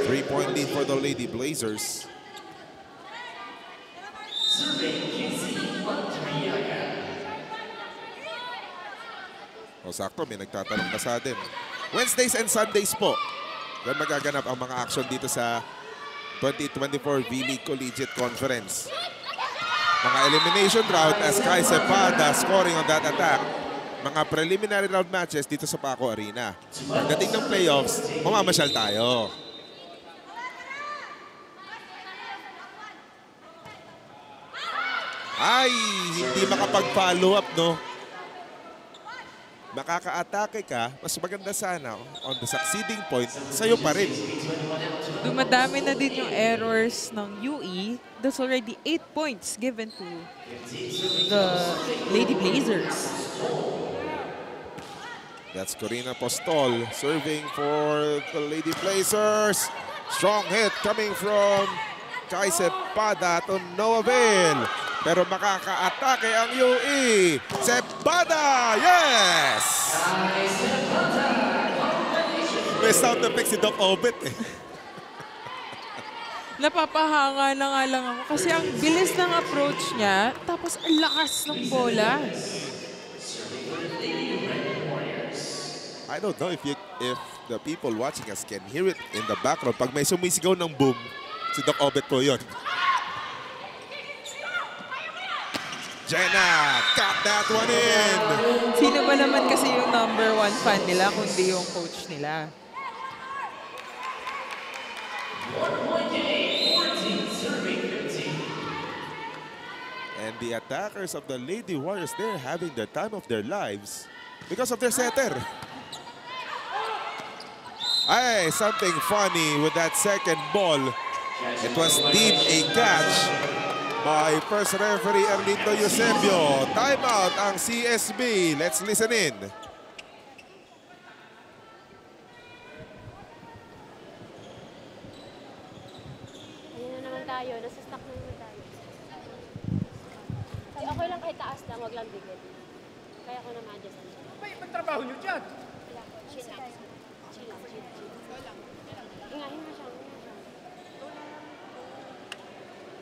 3-point lead for the Lady Blazers. O sakto, may nagtatanong pa sa atin. Wednesdays and Sundays po. Yan magaganap ang mga action dito sa 2024 V-League Collegiate Conference. Mga elimination round as Kai Cepada scoring on that attack. Mga preliminary round matches dito sa Paco Arena. Pagdating ng playoffs, mamamasyal tayo. Ay, hindi makapag-follow up, no? Makaka-atake ka, mas maganda sana on the succeeding point, sa'yo pa rin. Dumadami na din yung errors ng UE. There's already 8 points given to the Lady Blazers. That's Corina Postol serving for the Lady Blazers. Strong hit coming from Kai Cepada to no avail. Pero makaka-atake ang UE. Cepeda! Yes! May sound effect si Doc Obet eh. Napapahanga na nga lang ako kasi ang bilis ng approach niya, tapos ang lakas ng bola. I don't know if the people watching us can hear it in the background. Pag may sumisigaw ng boom, si Doc Obet po yun. Jenna, got that one in! Sino ba naman kasi yung #1 fan nila kundi yung coach nila? And the attackers of the Lady Warriors, they're having the time of their lives because of their setter. Ay, something funny with that second ball. It was deemed a catch by first referee Erlindo Eusebio. Timeout ang CSB. Let's listen in. Ayun na naman tayo. Nasa-stuck na naman tayo. Okay lang kahit taas lang, wag lang bigit. Kaya ko na ma-adjust. Ba't trabaho nyo dyan? Chill lang. Chill lang. Ingahin mo siya.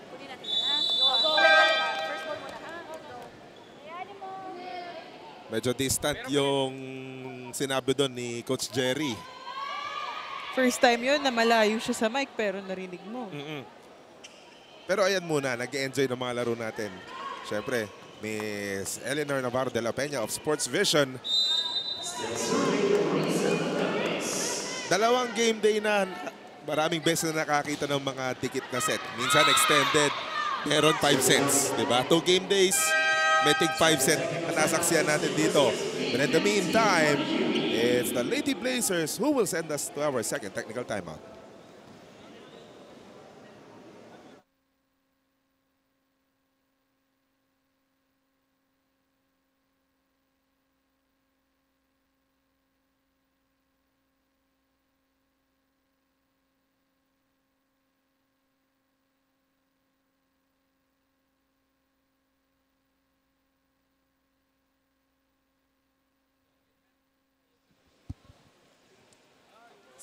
Puli natin na, ha? Go. First ball muna, ha? Go. Hayaan mo. Medyo distant yung sinabi doon ni Coach Jerry. First time yun na malayo siya sa mic pero narinig mo. Pero ayan muna, nag-enjoy ng mga laro natin. Siyempre, Miss Eleanor Navarro de la Peña of Sports Vision. Dalawang game day na maraming beses na nakakita ng mga ticket na set. Minsan extended, meron 5 cents. Diba? 2 game days, may tig 5 cent na nasaksiyan natin dito. But in the meantime, it's the Lady Blazers who will send us to our second technical timeout.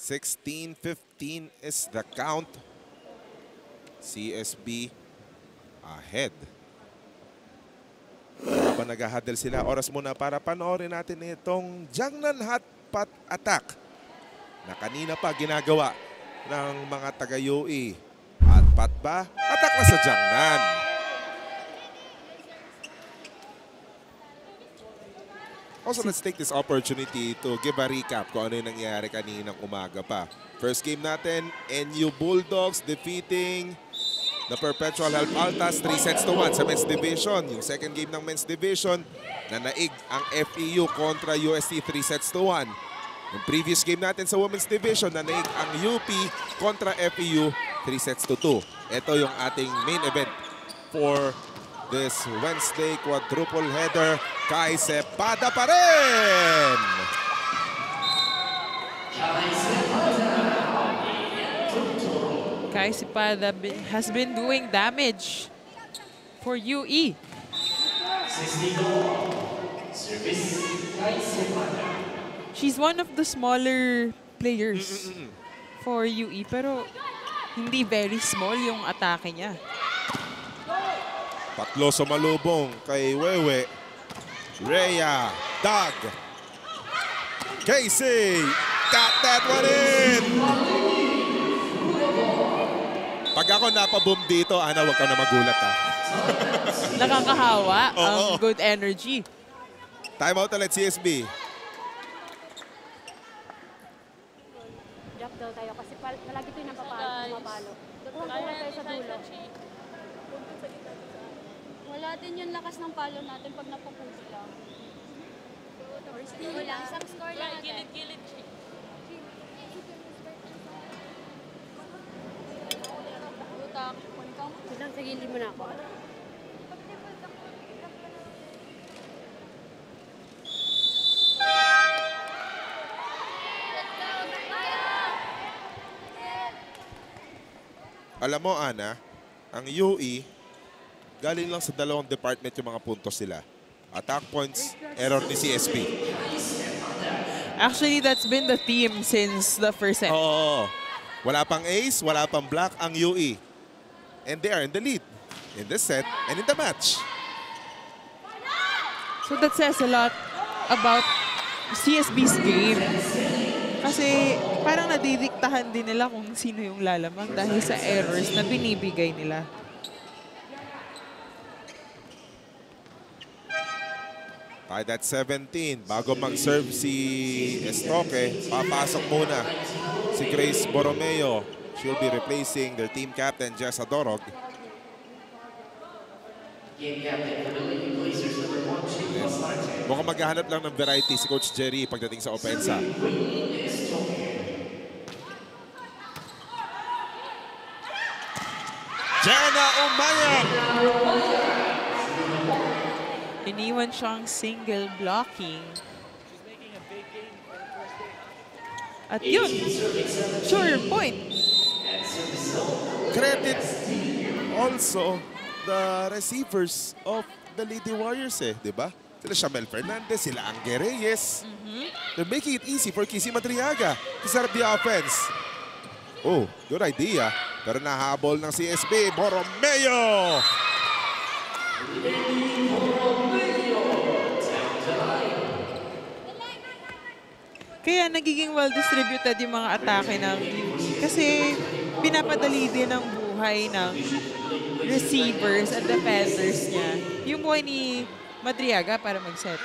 (16-15) is the count. CSB ahead. Habang nag-huddle sila, oras muna para panoorin natin itong Jiangnan Hotpot attack na kanina pa ginagawa ng mga taga-UE. Hotpot ba? Attack na sa Jiangnan. Also, let's take this opportunity to give a recap kung ano yung nangyari kaninang umaga pa. First game natin, NU Bulldogs defeating the Perpetual Help Altas 3-1 sa men's division. Yung second game ng men's division, nanaig ang FEU kontra UST 3-1. Yung previous game natin sa women's division, nanaig ang UP kontra FEU 3-2. Ito yung ating main event for this Wednesday quadruple header. Kay Cepeda pa rin! Kay Cepeda has been doing damage for UE. She's one of the smaller players for UE, pero hindi very small yung atake niya. Tatlo sa malubong kay Wewe. Rhea, Doug, Casey, got that one in! Pag ako napaboom dito, Ana, huwag ka na magulat ha. Nakakahawa ang good energy. Time out ulit, CSB. Drop daw tayo kasi palagi ito yung napapalo. Kuha tayo sa dulo. Wala din yung lakas ng palo natin pag napupusi lang. Wala, isang score lang natin. Gilid-gilid siya. Silang sa gilid mo na ako. Alam mo, Ana, ang UE, galing lang sa dalawang department yung mga puntos nila. Attack points, error ni CSB. Actually, that's been the theme since the first set. Oo. Wala pang ace, wala pang block ang UE. And they are in the lead in this set and in the match. So that says a lot about CSB's game. Kasi parang nadidiktahan din nila kung sino yung lalamang dahil sa errors na binibigay nila. Tied at 17. Bago mag-serve si Estoque, papasok muna si Grace Borromeo. She'll be replacing their team captain, Jessa Dorog. Mukhang maghahanap lang ng variety si Coach Jerry pagdating sa opensa. Jenna Umayan! Iniwan siyang single blocking. At yun, sure point. Credit also the receivers of the Lady Warriors di ba? Sila Shamel Fernandez, sila Angge Reyes. They're making it easy for Kissy Madriaga to set up the offense. Oh, good idea. Pero nahabol ng CSB, Borromeo! Kaya nagiging well-distributed yung mga atake ng UE. Kasi pinapadali din ang buhay ng receivers at defenders niya. Yung buhay ni Madriaga para mag-set.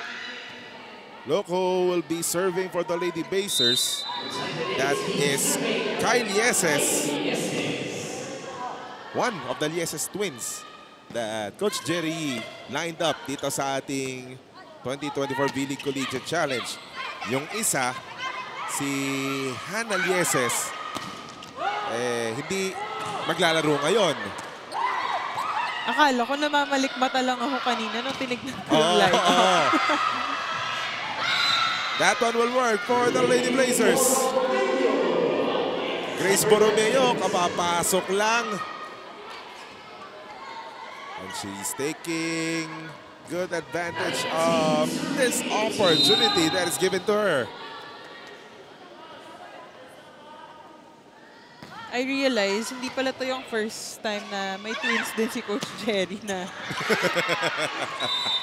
Loco will be serving for the Lady Basers. That is Kyle Lieses. One of the Lieses twins that Coach Jerry lined up dito sa ating 2024 V-League Collegiate Challenge. Yung isa, si Hannah Lieses, hindi maglalaro ngayon. Akala ko namamalikmata lang ako kanina nung tinignan ko yung live. That one will work for the Lady Blazers. Grace Borromeo, kapapasok lang. And she's taking good advantage of this opportunity that is given to her. I realize, hindi pala to yung first time na may twins din si Coach Jerry na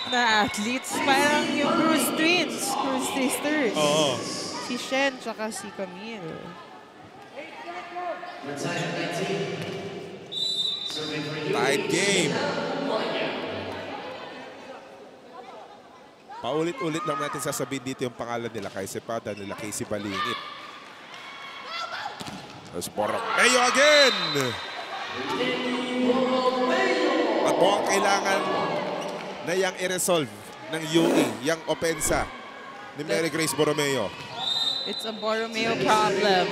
na athletes. Parang yung Cruz twins, Cruz sisters. Oo. Si Shen tsaka si Camille. Tied game. Paulit-ulit lang natin sasabihin dito yung pangalan nila kay Sepada, nila Casey Balingit. There's Borromeo again! At mukhang kailangan na yang i-resolve ng UE, yang opensa ni Mary Grace Borromeo. It's a Borromeo problem.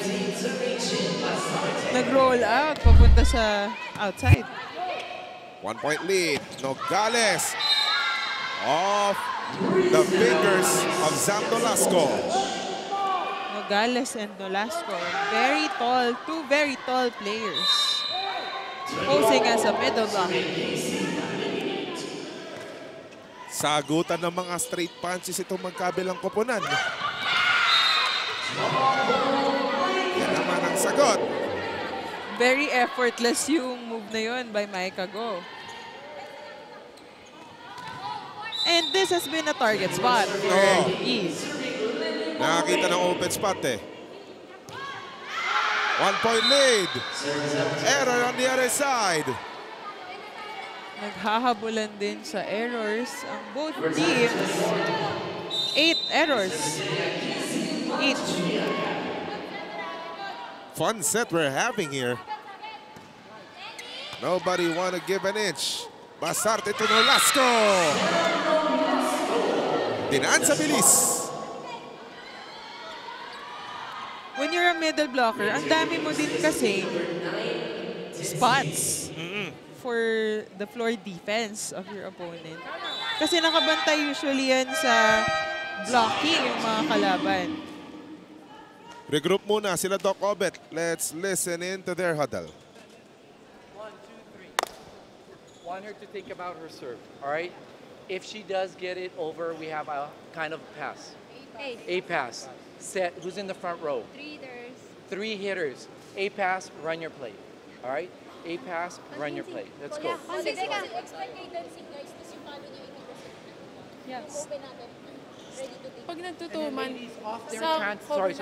Nag-roll out, papunta sa outside. 1 point lead. Nogales off the fingers of Zam Nolasco. Nogales and Nolasco, very tall, two very tall players. Posing as a middle blocker. Sagutan ng mga straight punches itong magkabilang koponan. Yan naman ang sagot. Very effortless yung move na yun by Maika Go. And this has been a target spot for Ease. Nakakita ng open spot 1 point lead. Error on the other side. Naghahabulan din sa errors ang both teams. 8 errors each. Fun set we're having here. Nobody want to give an inch. Basarte to Nolasco. Dinaan sa bilis. When you're a middle blocker, ang dami mo din kasi spots for the floor defense of your opponent. Kasi nakabantay usually yan sa blocking yung mga kalaban. Regroup muna sila Doc Obet. Let's listen in to their huddle. 1, want her to think about her serve, all right? If she does get it over, we have a kind of pass. A pass. Set. Who's in the front row? 3 hitters. 3 hitters. A pass, run your play. All right? A pass, run your play. Let's go. Expect kay dancing guys, tapos yung palo niya 80%. Yes. Open natin. Ready to take. Pag nagtutuman, Sorry.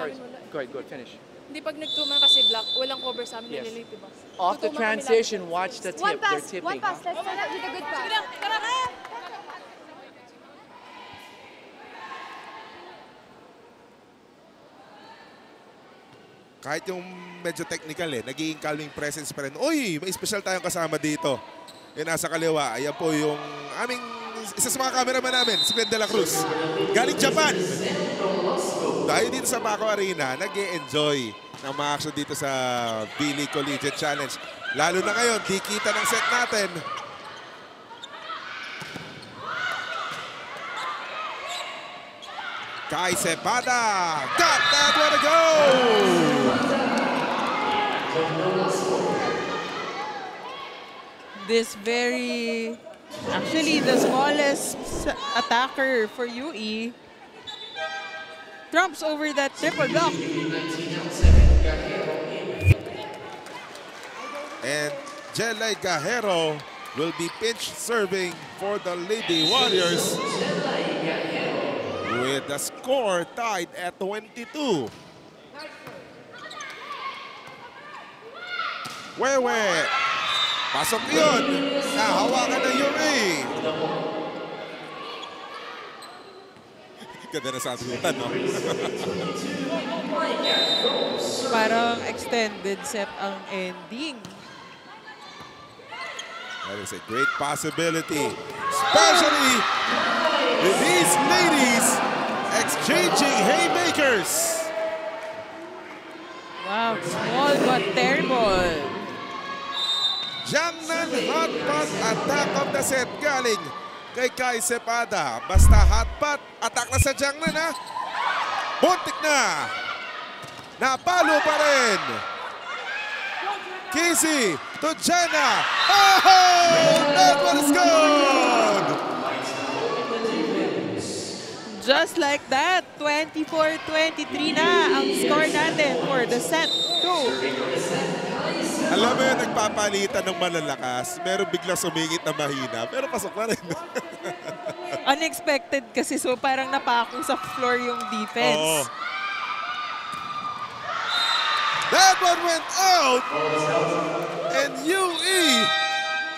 Go ahead, finish. Hindi pag nagtuman kasi black, walang cover sa amin, Yes. nililate, diba? Off the Tutuman kami transition, lang. watch the tip. One pass. They're One tipping. pass. Let's start out with a good pass. Sige lang, tara ka! Kahit yung medyo technical nagiging calming presence pa rin. Uy, may special tayong kasama dito. Yung nasa kaliwa, ayan po yung aming isa sa mga cameraman namin, si Glenn De La Cruz. Galing Japan. Dahil dito sa Paco Arena, nag-e-enjoy ng mga action dito sa B-League Collegiate Challenge. Lalo na ngayon, di kita ng set natin. Kai Cepeda got that one to go! This actually the smallest attacker for UE, trumps over that triple block. And Jelay Gajero will be pinch serving for the Lady Warriors with the score tied at 22. Wewe. Pasok yun. Nahawakan na UE. Ganda na sagutan, no? Parang extended set ang ending. That is a great possibility, especially with these ladies exchanging haymakers. Wow, small but terrible. Jiangnan hot pot attack of the set galing kay Kai Cepeda. Basta hot pot, attack na sa Jiangnan, ha? Buntik na. Napalo pa rin. Casey to Jenna. Oh! That one is good! Just like that, 24-23 na ang score natin for the set 2. Alam mo yun, nagpapalitan ng malalakas. Meron biglang sumingit na mahina. Pero pasok na rin. Unexpected kasi, so parang napako sa floor yung defense. Oo. That one went out! And UE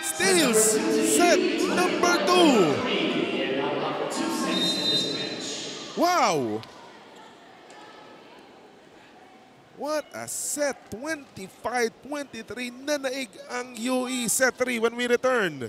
steals set number 2. Wow! What a set! 25-23 na naig ang UE set 3 when we return.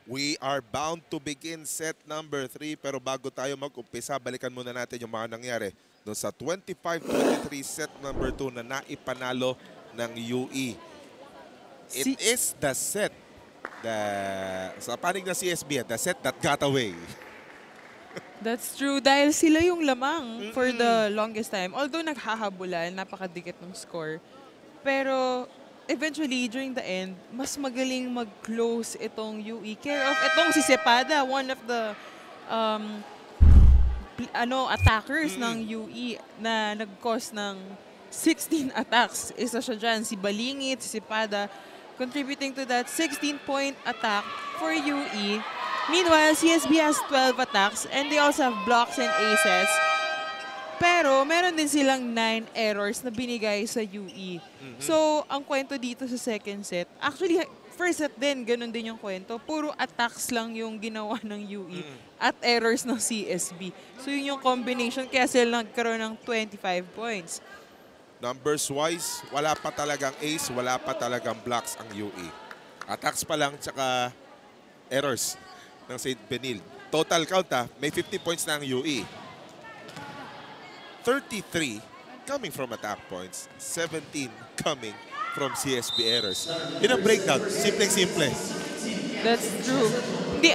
We are bound to begin set number 3. Pero bago tayo mag-umpisa, balikan muna natin yung mga nangyari doon sa 25-23 set number 2 na naipanalo ng UE. It is the set, sa panig na CSB, the set that got away. That's true. Dahil sila yung lamang for the longest time. Although naghahabulan, napakadikit ng score. Pero eventually, during the end, mas magaling mag-close itong UE. Care of itong si Cepeda, one of the attackers ng UE na nag-cause ng 16 attacks. Isa siya dyan, si Balingit, si Cepeda, contributing to that 16-point attack for UE. Meanwhile, CSB has 12 attacks and they also have blocks and aces. Pero meron din silang 9 errors na binigay sa UE. So, ang kwento dito sa second set, actually, first set din, ganun din yung kwento. Puro attacks lang yung ginawa ng UE at errors ng CSB. So, yun yung combination kaya sila nagkaroon ng 25 points. Numbers-wise, wala pa talagang ace, wala pa talagang blocks ang UE. Attacks pa lang, tsaka errors ng St. Benilde. Total count may 50 points na ang UE. 33 coming from attack points, 17 coming from CSB errors. In a breakdown, simple-simple. That's true.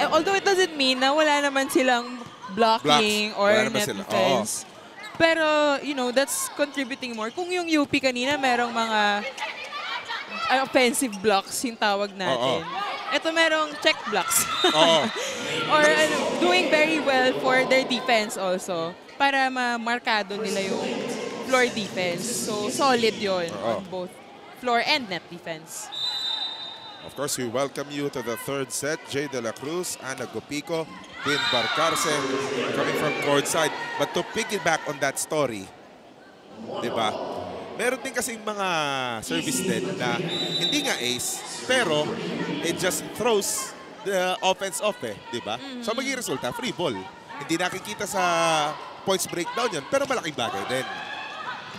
Although it doesn't mean na wala naman silang blocking or net defense. Pero, that's contributing more. Kung yung UP kanina, merong mga offensive blocks yung tawag natin. Ito merong check blocks. Or doing very well for their defense also. Para mamarkado nila yung floor defense. So, solid yun on both floor and net defense. Of course, we welcome you to the third set. Jay De La Cruz, Ana Gopico, Quinn Barcarce coming from courtside. But to piggyback on that story, diba? Meron din kasing mga service din na hindi nga ace, pero it just throws the offense off diba? So magiging resulta, free ball. Hindi nakikita sa points breakdown yun, pero malaking bagay din.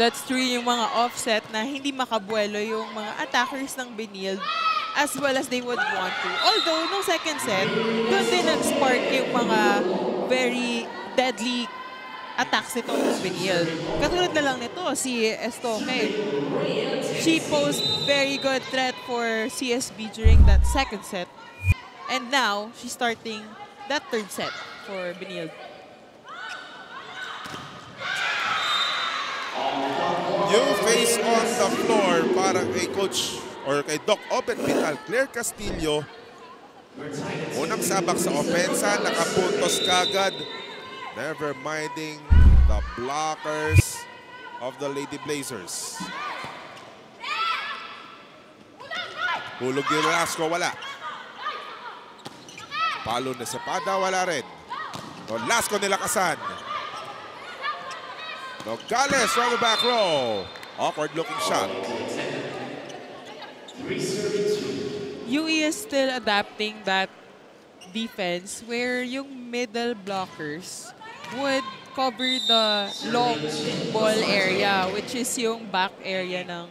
That's true, yung mga offset na hindi makabuelo yung mga attackers ng Benilde as well as they would want to. Although, nung second set, doon din nag-spark yung mga very deadly attacks nito ng Benilde. Katulad na lang nito, si Estoque. She posed very good threat for CSB during that second set. And now, she's starting that third set for Benilde. New face on the floor para kay Coach or kay Doc Obet Vital, Claire Castillo. Unang sabak sa opensa, nakapuntos kagad. Never minding the blockers of the Lady Blazers. Hulog ni Velasco, wala. Palo na Cepeda, wala rin. Velasco nilakasan. Nogales from the back row. Awkward looking shot. UE is still adapting that defense where yung middle blockers would cover the long ball area, which is yung back area ng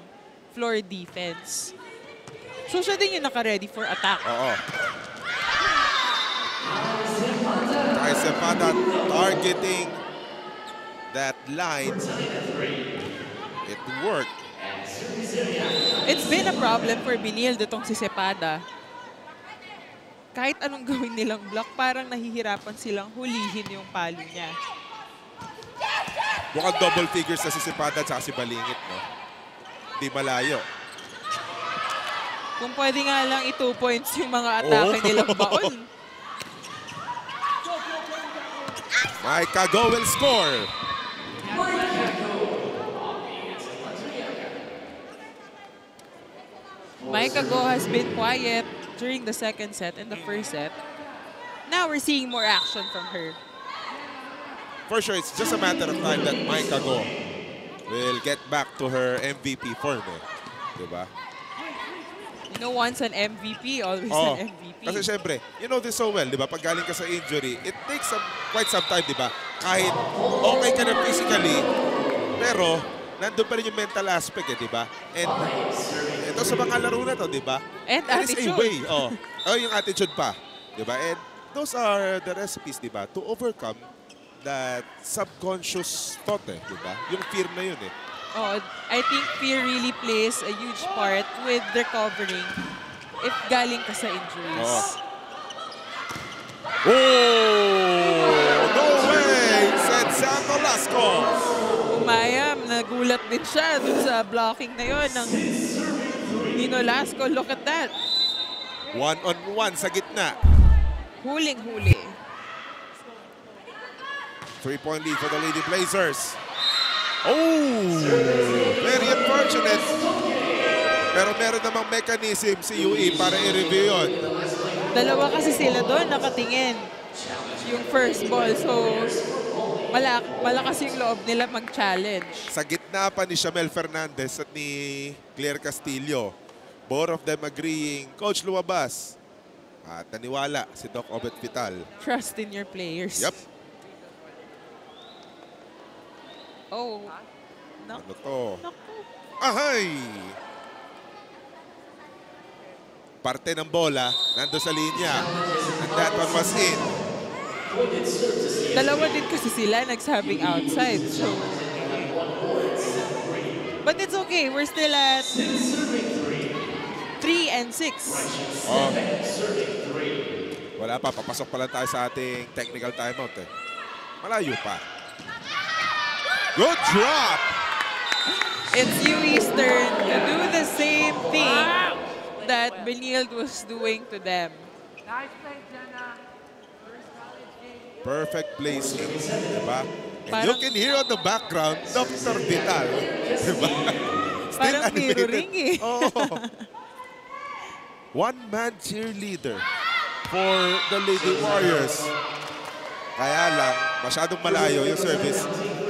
floor defense. So siya din yung naka-ready for attack. Kay Cepeda targeting that line. It worked. It's been a problem for Benilde itong si Cepeda. Kahit anong gawin nilang block, parang nahihirapan silang hulihin yung palo niya. Mukhang double figures na si Cepeda at si Balingit, no? Di malayo. Kung pwede nga lang 2 points yung mga atake nilang baon. Micah Go will score. Micah Go has been quiet during the second set and the first set. Now we're seeing more action from her. For sure, it's just a matter of time that Micah Go will get back to her MVP form. Diba? Once an MVP, always an MVP. Kasi syempre, you know this so well, diba? Pag galing ka sa injury, it takes quite some time, diba? Kahit okay ka na physically, pero nandun pa rin yung mental aspect, diba? And ito sa mga laro na to, diba? And there is a attitude. way. Yung attitude pa. Diba? And those are the recipes, diba? To overcome that subconscious thought, diba? Yung fear na yun, Oh, I think fear really plays a huge part with recovering if galing ka sa injuries. No way! Said Sam Nolasco. Umayam, nagulat din siya dun sa blocking na yun ng Nino Lasco. Look at that. One-on-one sa gitna. Huling-huli. 3-point lead for the Lady Blazers. Oh! Very unfortunate. Pero meron namang mechanism si UE para i-review yun. Dalawa kasi sila doon nakatingin. Yung first ball. So, malakas yung loob nila mag-challenge. Sa gitna pa ni Shamel Fernandez at ni Claire Castillo. Both of them agreeing, Coach, lumabas. At naniwala si Doc Obet Vital. Trust in your players. Yep. Oh. Ano to? Ahay! Parte ng bola, nando sa linya. And that one was in. Dalawa din kasi sila nagsabing outside. So, but it's okay. We're still at 3 and 6. Oh. Wala pa. Papasok pa lang tayo sa ating technical timeout. Malayo pa. Good drop! It's UE's turn to do the same thing that Benilde was doing to them. Nice play, Jenna. Perfect placing. Diba? And Parang, you can hear on the background, Dr. Vital. Diba? Still parang mirroring eh. Oh. One-man cheerleader for the Lady Warriors. Kaya lang, masyadong malayo yung service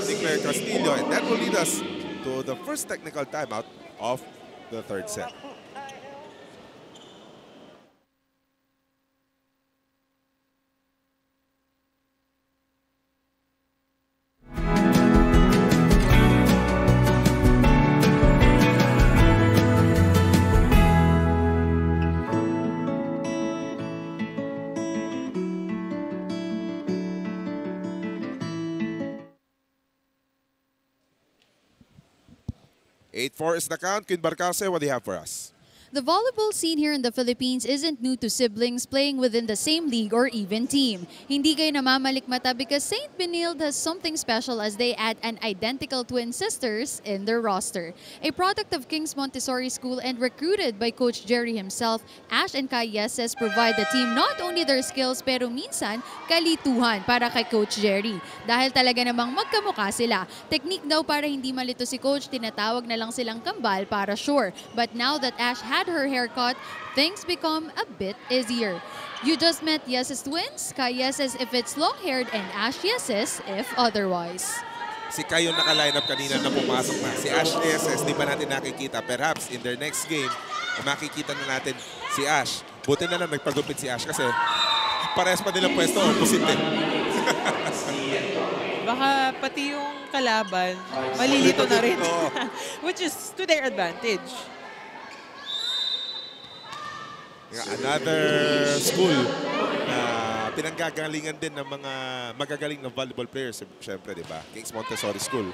ni Claire Castillo. And that will lead us to the first technical timeout of the third set. Eight-4 is the count. Queen Barcase, what do you have for us? The volleyball scene here in the Philippines isn't new to siblings playing within the same league or even team. Hindi kayo namamalikmata because St. Benilde has something special as they add an identical twin sisters in their roster. A product of King's Montessori School and recruited by Coach Jerry himself, Ash and Kai Yeses provide the team not only their skills pero minsan kalituhan para kay Coach Jerry. Dahil talaga namang magkamukha sila. Technique daw para hindi malito si Coach, tinatawag na lang silang kambal para sure. But now that Ash had her haircut, things become a bit easier. You just met Yeses twins, Kai Yeses if it's long-haired and Ash Yeses if otherwise. Si Kai yung naka-line up kanina na pumasok na. Si Ash Yeses, di pa natin nakikita. Perhaps in their next game, makikita na natin si Ash. Buti na lang nagpagupit si Ash kasi parehas pa nilang pwesto, opposite eh. Baka pati yung kalaban, malilito na rin. Which is to their advantage. Another school na pinanggagalingan din ng mga magagaling na volleyball players, syempre, di ba? King's Montessori School.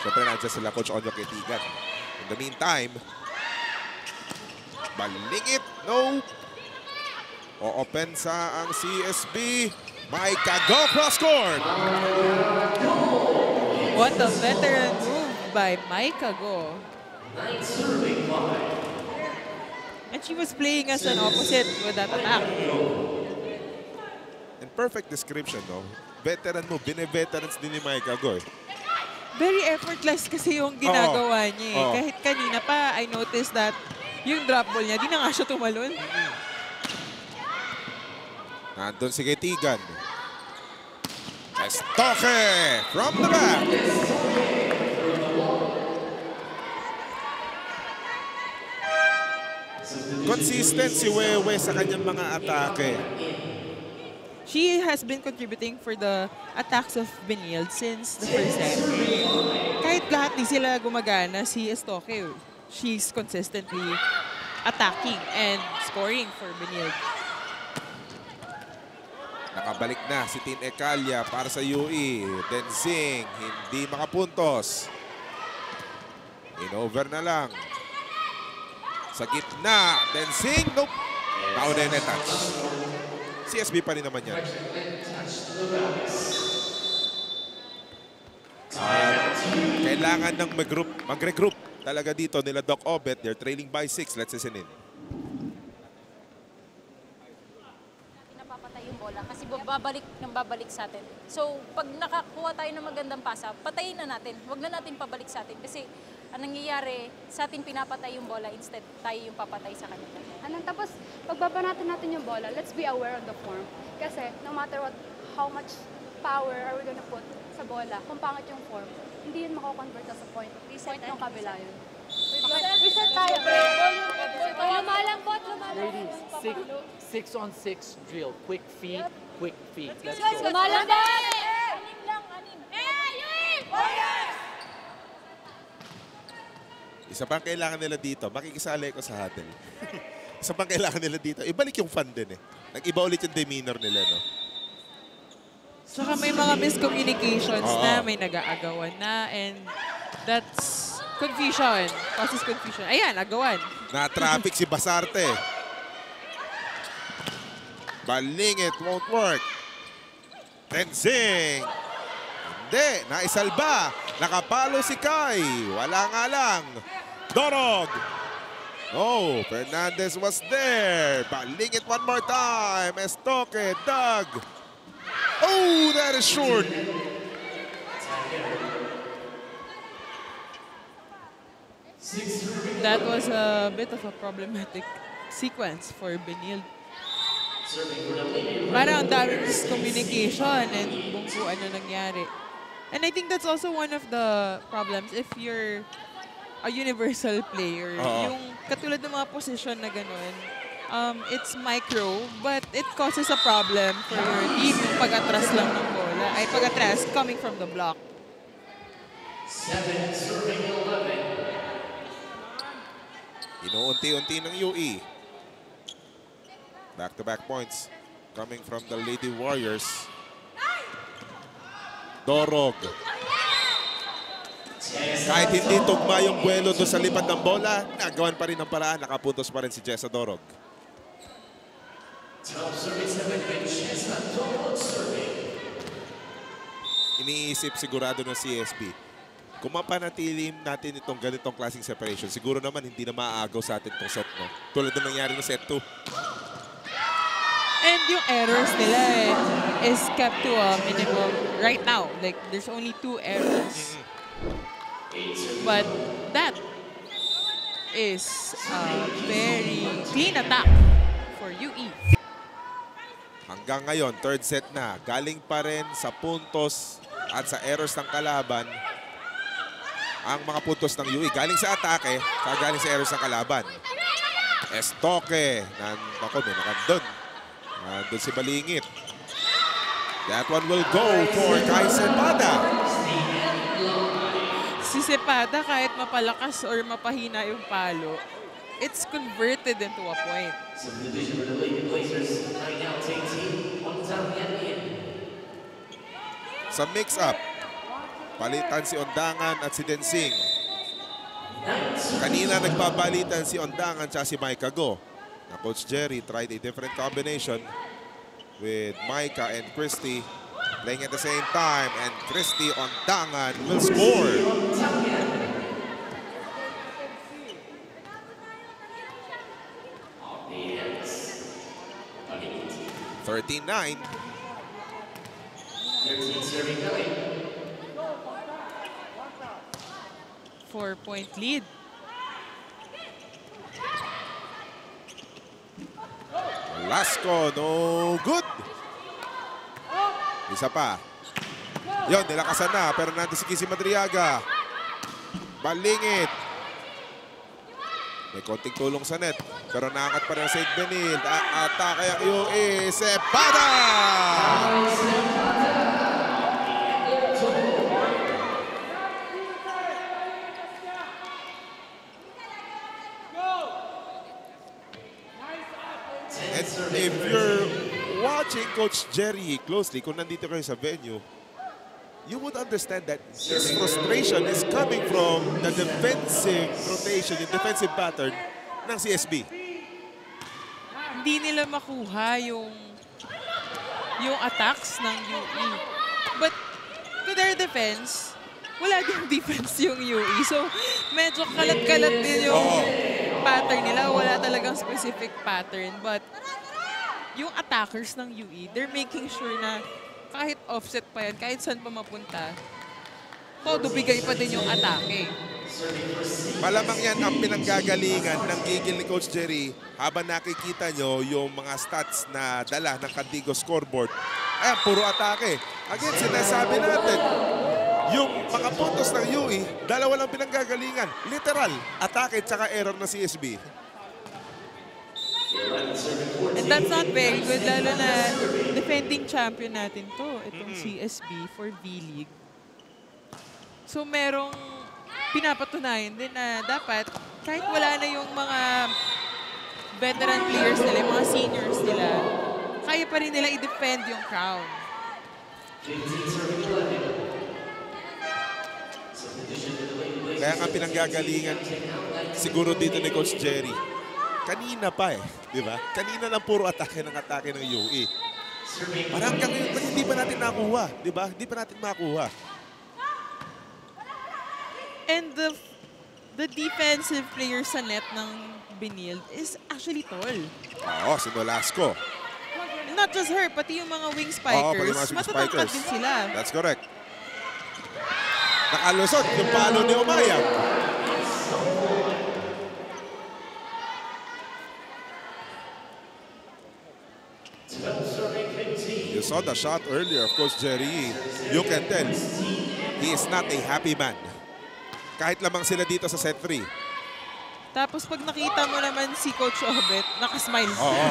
Syempre, nandiyan sila Coach Onyo Ketigan. In the meantime, balingit, no. O-open sa ang CSB. Maika Go cross court. What a veteran move by Maika Go. And she was playing as an opposite with that attack. And perfect description, no? Veteran mo, bine-veterans din ni Maika Go. Very effortless kasi yung ginagawa niya eh. Kahit kanina pa, I noticed that yung drop ball niya, di na nga siya tumalon. Nandun si Ketigan. Estoque from the back. Consistent si Wewe sa kanyang mga atake. She has been contributing for the attacks of Benilde since the first set. Kahit lahat di sila gumagana, si Estoque, she's consistently attacking and scoring for Benilde. Nakabalik na si Team Ecalia para sa UE. Denzing, hindi makapuntos. In-over na lang. Sa gitna, Denzing, nope. Nauna yung touch. CSB pa rin naman yan. Kailangan ng mag-regroup talaga dito nila Doc Obet. They're trailing by 6. Let's listen in. Napapatay yung bola kasi babalik sa atin. So, pag nakakuha tayo ng magandang pasa, patayin na natin. Huwag na natin pabalik sa atin kasi ang nangyayari, sa atin pinapatay yung bola instead tayo yung papatay sa kanila. Tapos, pagbabanatan natin yung bola, let's be aware of the form. Kasi, no matter what, how much power are we gonna put sa bola, kung pangit yung form, hindi yun mako-convert sa point. Point ng kabila yun. Okay, reset tayo. Lumalambot. Ladies, 6-on-6 drill. Quick feet, quick feet. Let's Guys, go. lumalambot! Anim lang. Isa pang kailangan nila dito, makikisali ko sa huddle. Isa pang kailangan nila dito, ibalik yung fun din eh. Nag-iba ulit yung demeanor nila, no? Saka may mga miscommunications na, may nag-aagawan na, and that's confusion. Causes confusion. Ayan, agawan. Na-traffic si Basarte. Baling, it won't work. Denzing. Hindi, naisalba. Nakapalo si Kai. Wala nga lang. Dorog. No, Fernandez was there. Baling it one more time. Estoque, Doug. Oh, that is short. That was a bit of a problematic sequence for Benil. Parang ang daming miscommunication and kung ano nangyari. And I think that's also one of the problems if you're a universal player. Yung katulad ng mga position na ganun, it's micro, but it causes a problem for your team yung pag-atras lang ng bola. Ay, pag-atras coming from the block. 7 serving 11. Inuunti-unti ng UE. Back-to-back points coming from the Lady Warriors. Dorog. Kahit hindi tugma yung buwelo doon sa lipad ng bola, nagawan pa rin ng paraan. Nakapuntos pa rin si Jessa Dorog. Iniisip sigurado ng CSB. Kung mapanatili natin itong ganitong klaseng separation, siguro naman hindi na maaagaw sa atin itong set, no? Tulad na nangyari ng set 2. And yung errors nila is kept to a minimum right now. Like, there's only 2 errors. But that is a very clean attack for UE. Hanggang ngayon, third set na. Galing pa rin sa puntos at sa errors ng kalaban ang mga puntos ng UE. Galing sa atake, saka galing sa errors ng kalaban. Estoque. Ako, may nakandun. Nandun si Balingit. That one will go for Kai Cepeda. Si Cepeda, kahit mapalakas or mapahina yung palo, it's converted into a point. Sa mix-up, palitan si Ondangan at si Denzing. Kanina nagpapalitan si Ondangan at si Micah Go. Na Coach Jerry tried a different combination with Micah and Christy playing at the same time, and Christy Ondangan will score. $39. 4-point lead. Velasco, no good. Isa pa. Yon, nilakasan na, pero nandun si Kissy Madriaga. Balingit. May konting tulong sa net, pero naangat pa rin St. Benil. Atake ang UE, Cepeda! And if you're watching Coach Jerry closely, kung nandito kayo sa venue, you would understand that his frustration is coming from the defensive rotation, yung defensive pattern ng CSB. Hindi nila makuha yung attacks ng UE. But to their defense, wala din defense yung UE. So, medyo kalat-kalat din yung pattern nila. Wala talagang specific pattern. But yung attackers ng UE, they're making sure na kahit offset pa yan, kahit saan pa mapunta, todo bigay pa din yung atake. Malamang yan ang pinanggagalingan ng gigil ni Coach Jerry habang nakikita nyo yung mga stats na dala ng Candigo scoreboard. Ayan, puro atake. Again, sinasabi natin, yung mga puntos ng UE, dalawa lang pinanggagalingan. Literal, atake tsaka error na CSB. And that's not very good, lalo na defending champion natin to, itong CSB for V-League. So merong pinapatunayan din na dapat kahit wala na yung mga veteran players nila, yung mga seniors nila, kaya pa rin nila i-defend yung crown. Kaya nga pinanggagalingan siguro dito ni Coach Jerry. Kanina pa di ba? Kanina lang puro atake ng UE. Parang hanggang ngayon, hindi pa natin nakuha, di ba? Hindi pa natin makuha. And the defensive player sa net ng Benilde is actually tall. Oo, si Nolasco. Not just her, pati yung mga wing spikers. Matatangkad din sila. That's correct. Nakalusot yung palo ni Umayag. You saw the shot earlier of Coach Jerry. You can tell he is not a happy man. Kahit lamang sila dito sa set 3. Tapos pag nakita mo naman si Coach Obet, nakasmile siya. Oo.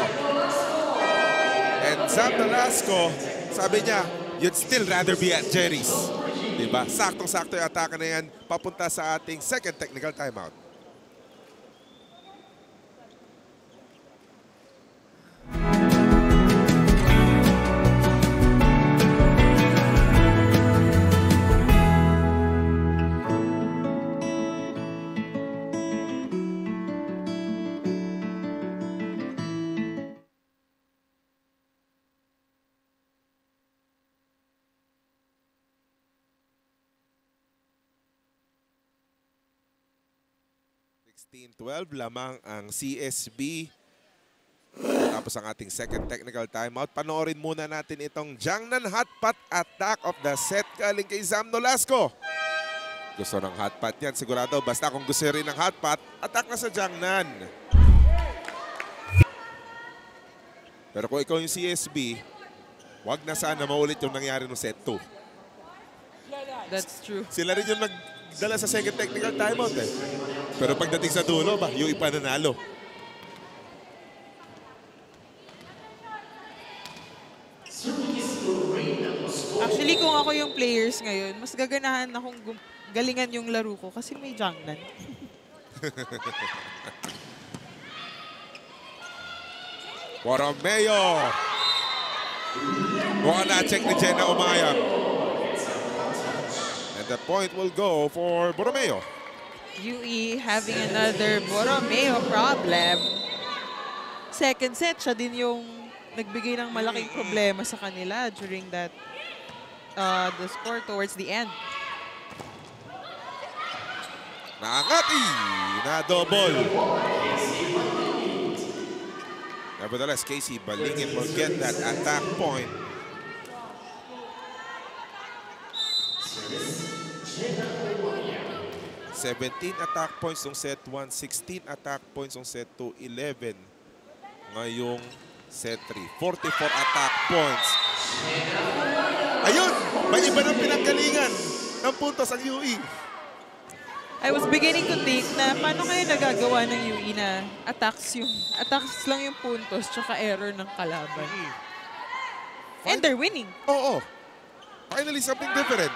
And Sam Nolasco, sabi niya, you'd still rather be at Jerry's. Diba? Saktong-sakto yung atake na yan papunta sa ating second technical timeout. .12 lamang ang CSB. Tapos ang ating second technical timeout. Panoorin muna natin itong Jiangnan Hotpot attack of the set galing kay Sam Nolasco. Gusto ng hotpot yan. Sigurado basta kung gusto rin ng hotpot, attack na sa Jiangnan. Pero kung ikaw yung CSB, wag na sana maulit yung nangyari no set 2. That's true. Sila rin yung nagdala sa second technical timeout Pero pagdating sa dulo ba, yung ipananalo. Actually, kung ako yung players ngayon, mas gaganahan akong galingan yung laro ko kasi may Jiangnan. Borromeo. Mukhang na-check ni Jenna Umayag. And the point will go for Borromeo. UE having another Borromeo problem. Second set, siya din yung nagbigay ng malaking problema sa kanila during that the score towards the end. Naangati na double. Nevertheless, Casey Balingin will get that attack point. ...17 attack points ng set 1, 16 attack points ng set 2, 11 ngayong set 3. 44 attack points. Ayun! May iba ng pinanggalingan ng puntos ang UE. I was beginning to think na paano kaya nagagawa ng UE na attacks lang yung puntos tsaka error ng kalaban. And they're winning. Oo. Finally something different.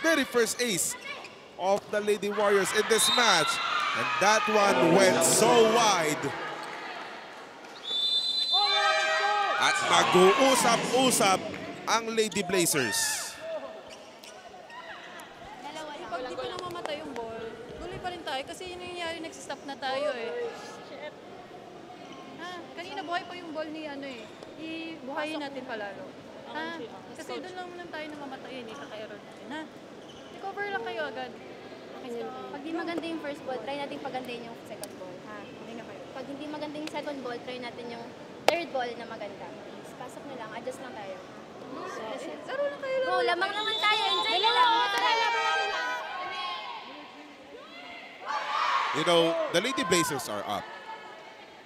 Very first ace of the Lady Warriors in this match. And that one went so wide. At mag-uusap-usap ang Lady Blazers. Pag di pa namamatay yung ball, tuloy pa rin tayo kasi yun yung nangyayari, nagsistop na tayo eh. Ha, kanina buhay pa yung ball ni ibuhayin natin palalo. Ha, kasi doon lang tayo namamatay eh, kaka-error natin ha. I-cover lang kayo agad. Pag di maganda yung first ball, try natin pagandahin yung second ball. Ha? Pag hindi maganda yung second ball, try natin yung third ball na maganda. Please, pasok na lang, adjust lang tayo. Laro lang kayo lang. Oo, lamang naman tayo. Enjoy na lang. You know, the Lady Blazers are up.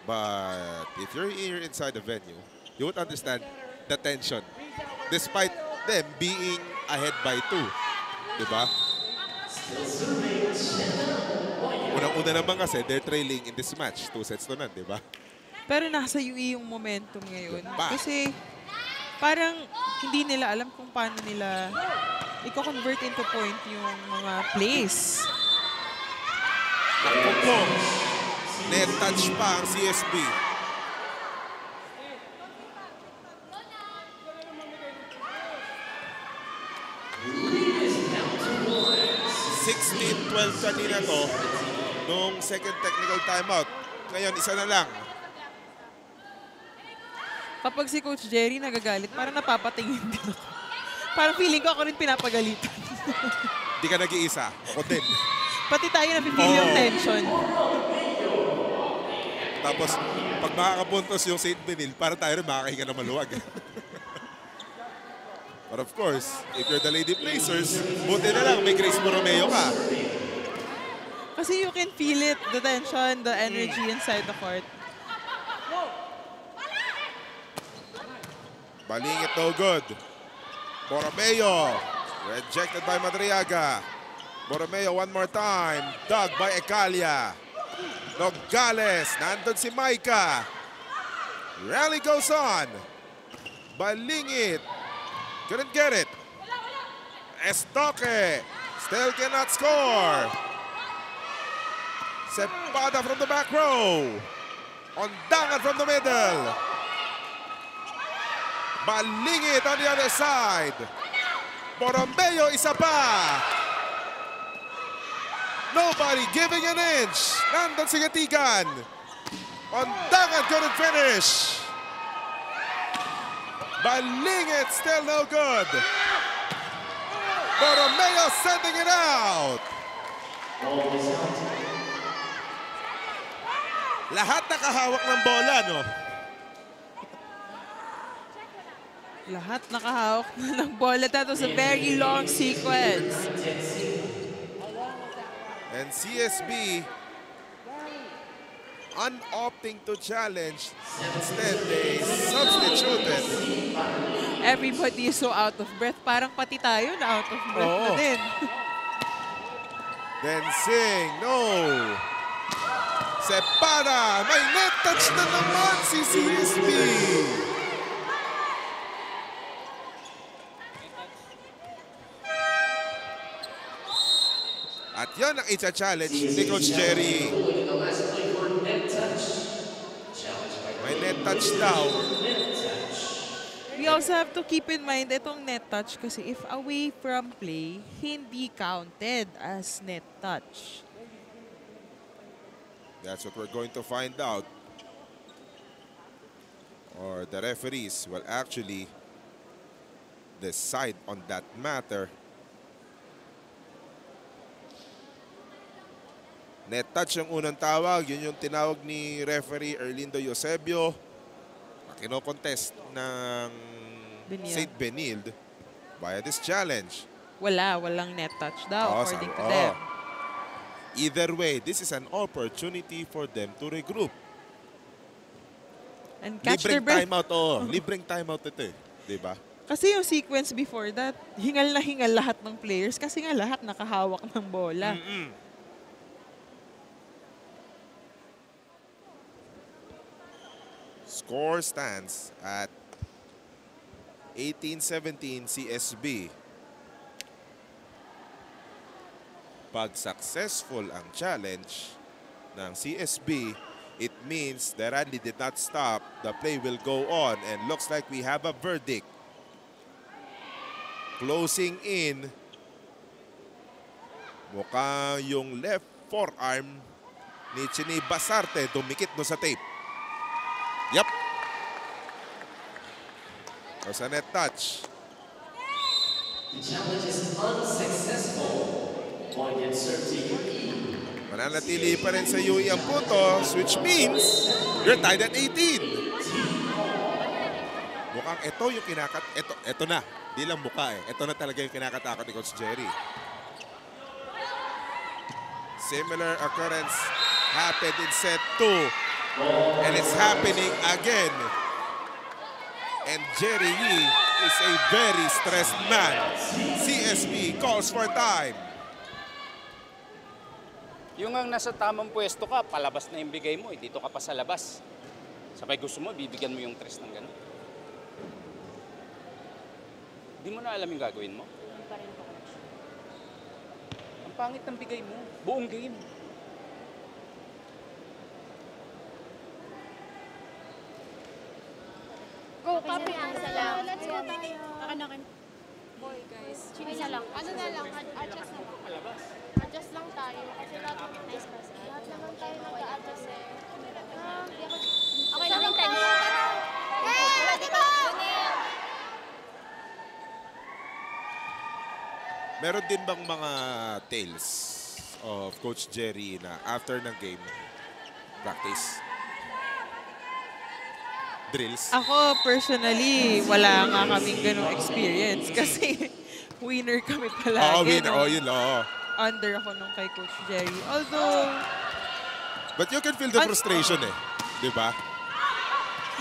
But if you're here inside the venue, you would understand the tension. Despite them being ahead by 2. Diba? Unang-una naman kasi, they're trailing in this match. 2 sets to none, diba? Pero nasa UE yung momentum ngayon. Diba? Kasi parang hindi nila alam kung paano nila i-convert into point yung mga plays. Ako po, net touch pa ang CSB. kanina to nung second technical timeout. Ngayon, isa na lang. Kapag si Coach Jerry nagagalit, parang napapatingin din ako. Parang feeling ko ako rin pinapagalitan. Di ka nag-iisa. Ako din. Pati tayo napipili yung tension. Tapos, pag makakapuntos yung St. Benil, para tayo rin makakahinga na maluwag. But of course, if you're the Lady Blazers, buti na lang may Grace Borromeo ka. Kasi you can feel it, the tension, the energy inside the court. Balingit no good. Borromeo, rejected by Madriaga. Borromeo one more time, dug by Ecalia. Nogales, nandun si Maika. Rally goes on. Balingit, couldn't get it. Estoque, still cannot score. Cepada from the back row. Ondangan from the middle. Balingit on the other side. Borromeo isa pa. Nobody giving an inch. Nandun si Gatigan. Ondangan couldn't finish. Balingit still no good. Borromeo sending it out. Lahat nakahawak ng bola, no? Lahat nakahawak na ng bola. That was a very long sequence. And CSB unopting to challenge. Instead, they substituted. Everybody is so out of breath. Parang pati tayo na out of breath na din. Then Sing, no. Cepada, may net touch na naman si CSB. At yan ang isa-challenge ni Coach Jerry. May net touch daw. We also have to keep in mind itong net touch kasi if away from play, hindi counted as net touch. That's what we're going to find out. Or the referees will actually decide on that matter. Net touch yung unang tawag. Yun yung tinawag ni referee Erlindo Eusebio. Kino-contest ng St. Benilde via this challenge. Walang net touch daw according to them. Either way, this is an opportunity for them to regroup. And catch their breath. Libreng timeout ito eh. Diba? Kasi yung sequence before that, hingal na hingal lahat ng players kasi nga lahat nakahawak ng bola. Score stands at 18-17 CSB. Pag successful ang challenge ng CSB, it means the rally did not stop. The play will go on and looks like we have a verdict. Closing in. Mukhang yung left forearm ni Chiney Basarte dumikit no sa tape. Yep. There's a net touch. The challenge is unsuccessful. Point and serve to UE. Mananatili pa rin sa UE ang puntos, which means you're tied at 18. Mukhang ito yung ito na. Di lang mukha eh. Ito na talaga yung kinakatakot ni Coach Jerry. Similar occurrence happened in set 2. And it's happening again. And Jerry Yee is a very stressed man. CSP calls for time. Yung ang nasa tamang pwesto ka, palabas na yung bigay mo, dito ka pa sa labas. Sabay gusto mo, bibigyan mo yung tres ng gano'n. Di mo na alam yung gagawin mo? Hindi pa rin po, Coach. Ang pangit ng bigay mo, buong game. Go, papi. Isa lang. Let's go tayo. Akin. Boy, guys. Isa lang. Ano na lang, adjust na lang. Adjust lang tayo. Kasi lahat naman tayo nag-a-adjust eh. Okay lang yung time. Ready ba? Meron din bang mga tales of Coach Jerry na after ng game practice? Drills? Ako, personally, wala nga kaming ganong experience kasi winner kami palagi. Oo, winner. Oh, yun. Oh. Under ako nung kay Coach Jerry. Although, but you can feel the frustration eh. Di ba?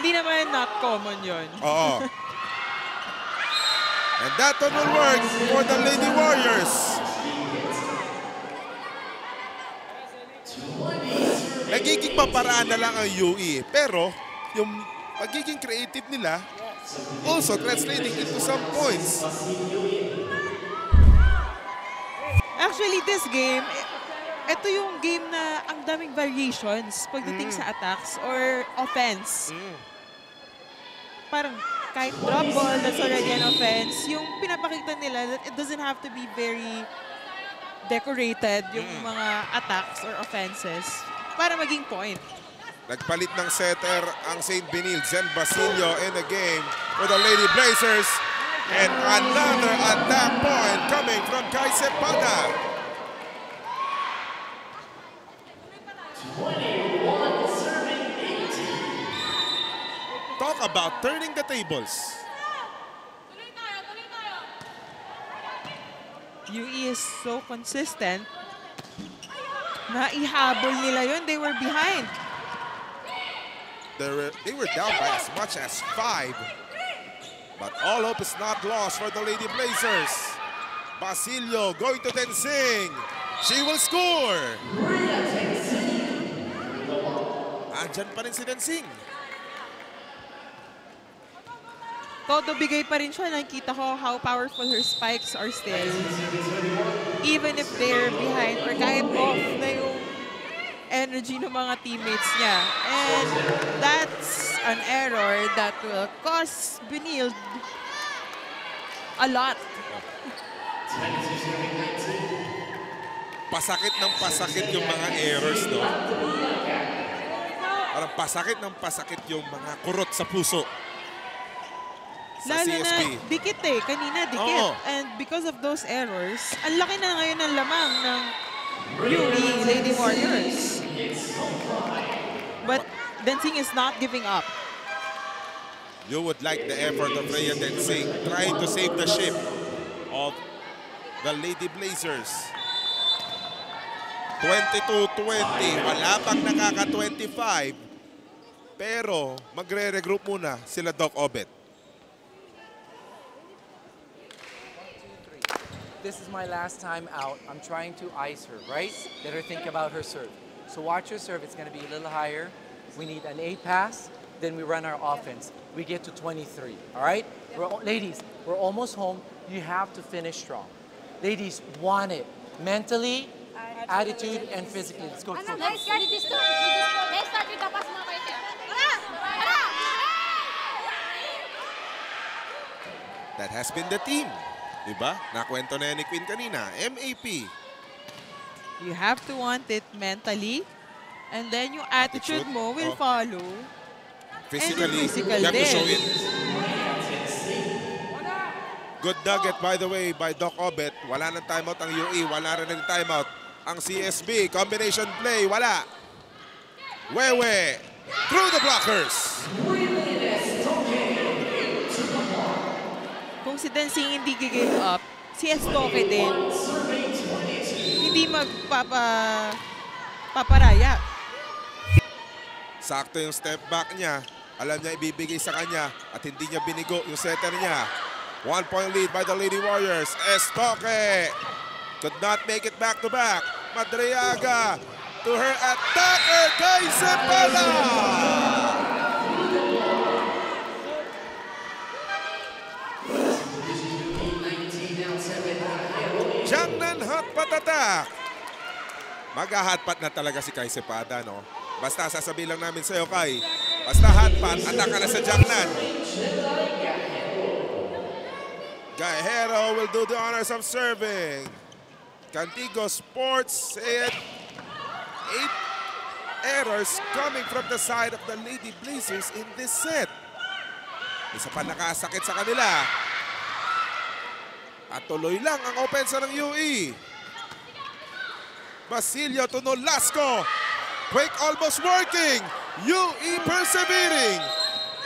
hindi naman not common yon. Oo. And that one will work for the Lady Warriors. Nagiging paparaan na lang ang UE. Pero, yung pagiging creative nila, also translating into some points. Actually, this game, ito yung game na ang daming variations pagdating sa attacks or offense. Parang kahit drop ball, that's already an offense. Yung pinapakita nila that it doesn't have to be very decorated yung mga attacks or offenses para maging point. Nagpalit ng setter ang St. Benilde, Zen Basilio in the game for the Lady Blazers. And another attack point coming from Kai Cepeda. 21 serving 18. Talk about turning the tables. UE is so consistent na ihabol nila yun. They were behind. They were down by as much as 5. But all hope is not lost for the Lady Blazers. Basilio going to Tensing. She will score. Andyan pa rin si Tensing. Todo bigay pa rin siya. Nakikita ko how powerful her spikes are still. Even if they're behind or kahit off na yung energy ng mga teammates niya. And that's an error that will cost Benilde a lot. Pasakit ng pasakit yung mga errors, no? Parang pasakit ng pasakit yung mga kurot sa puso. Sa Lalo CSP. na dikit eh. Kanina dikit. Oo. And because of those errors, ang laki na ngayon ng lamang ng UE Lady Warriors. But Tensing is not giving up. You would like the effort of Rhea Tensing trying to save the ship of the Lady Blazers. 22-20. Wala pang nakaka-25. Pero magre-regroup muna sila Doc Obet. This is my last time out. I'm trying to ice her, right? Let her think about her serve. So watch her serve. It's going to be a little higher. We need an 8 pass. Then we run our offense. We get to 23, all right? Ladies, we're almost home. You have to finish strong. Ladies, want it. Mentally, attitude, and physically. Let's go. Let's get this. start with the pass mga kayo. That has been the team. Diba? Nakwento na yan ni Queen kanina. MAP. You have to want it mentally. And then yung attitude mo will follow. Physically, physical you have to din. show it. Good nugget, by the way, by Doc Obet. Wala nang timeout ang UE. Wala rin ng timeout ang CSB. Combination play, wala. Wewe, through the blockers. Kung si Dancing hindi gigave up, si Estoque din. Hindi paparaya. Sakto yung step back niya. Alam niya ibibigay sa kanya at hindi niya binigo yung setter niya. 1-point lead by the Lady Warriors. Estoque could not make it back-to-back. Madriaga to her attacker, Kai Cepeda. Jiangnan hotpot attack. Mag-hotpot na talaga si Kai Cepeda, no? Basta sasabihin lang namin sa'yo, Kai. Basta hotpot, attack ka na sa Jiangnan. Gajero will do the honors of serving. Cantigo Sports said 8 errors coming from the side of the Lady Blazers in this set. Isa pa nakasakit sa kanila. At tuloy lang ang opensa ng UE. Basilio to Nolasco. Quick almost working. UE persevering.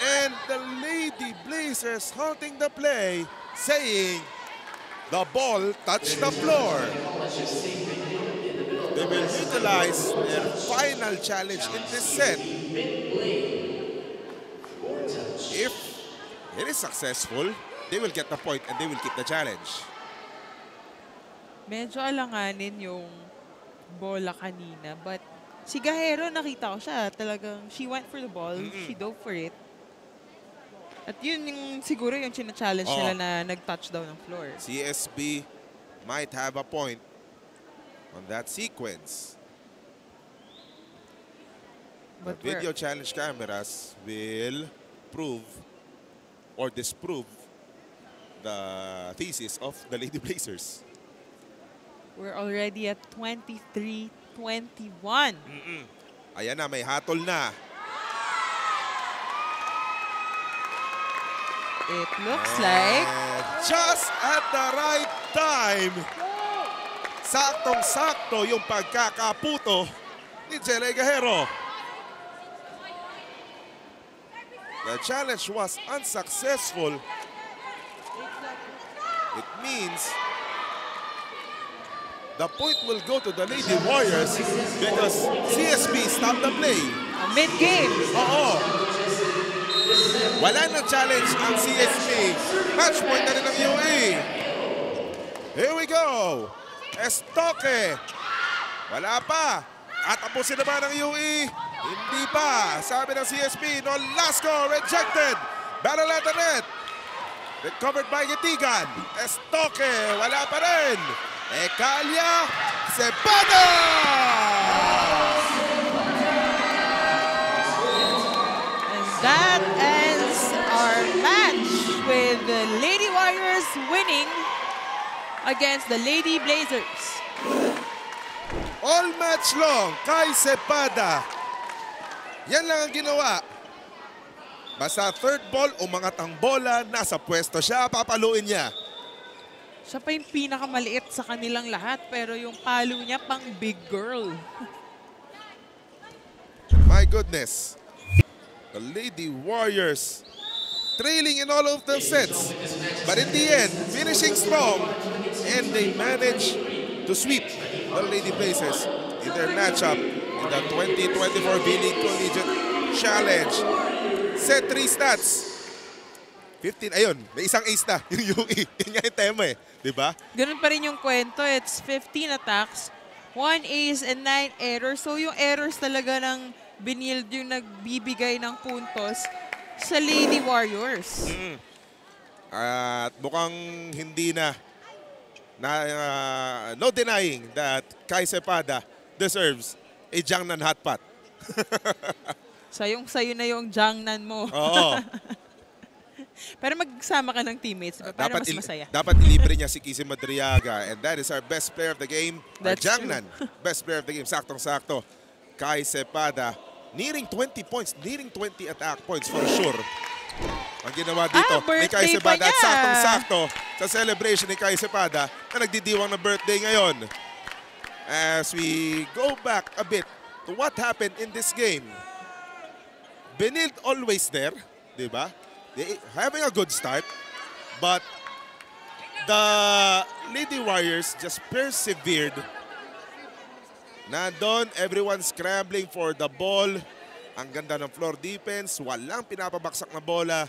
And the Lady Blazers halting the play, saying the ball touched the floor. They will utilize their final challenge in this set. If it is successful, they will get the point and they will keep the challenge. Medyo alanganin yung bola kanina. But si Gajero, nakita ko siya. Talagang she went for the ball. She dove for it. At yun yung siguro yung china-challenge nila na nag-touchdown ng floor. CSB might have a point on that sequence. But the video challenge cameras will prove or disprove the thesis of the Lady Blazers. We're already at 23-21. Ayan na, may hatol na. It looks like just at the right time. Saktong-sakto yung pagkakaputo ni Jelay Gajero. The challenge was unsuccessful. It means the point will go to the Lady Warriors because CSB stopped the play. Mid-game. Oo. Wala nang challenge ang CSB. Match point na rin ng UE. Here we go. Estoque. Wala pa. At tapusin na ba ng UE? Hindi pa. Sabi ng CSB, Nolasco rejected. Battle at the net. Recovered by Gitigan. Estoque. Wala pa rin. Ecalia Cepeda! And that ends our match with the Lady Warriors winning against the Lady Blazers. All match long, Kai Cepeda. Yan lang ang ginawa. Basta third ball, umangat ang bola, nasa pwesto siya, papaluin niya. Siya pa yung pinakamaliit sa kanilang lahat, pero yung palo niya pang big girl. My goodness. The Lady Warriors trailing in all of the sets. But in the end, finishing strong. And they managed to sweep the Lady Blazers in their matchup in the 2024 B-League Collegiate Challenge. Set 3 stats. 15, ayun, may isang ace na yung UE. Yun nga yung tema eh, di ba? Ganun pa rin yung kwento. It's 15 attacks, 1 ace, and 9 errors. So yung errors talaga ng binild yung nagbibigay ng puntos sa Lady Warriors. At mukhang hindi na, no denying that Kai Cepeda deserves a Jiangnan hotpot. Sayong-sayo na yung Jiangnan mo. Oo. Pero magsama ka ng teammates para mas masaya. Dapat ilibre niya si Kissy Madriaga. And that is our best player of the game. That's Jiangnan, best player of the game. Saktong-sakto. Kai Cepeda, nearing 20 points. Nearing 20 attack points for sure. Ang ginawa dito ni Kai Cepeda. At saktong-sakto sa celebration ni Kai Cepeda na nagdidiwang na birthday ngayon. As we go back a bit to what happened in this game. Benilde always there, di ba? They having a good start, but the Lady Warriors just persevered. Nandun, everyone scrambling for the ball. Ang ganda ng floor defense, walang pinapabaksak na bola.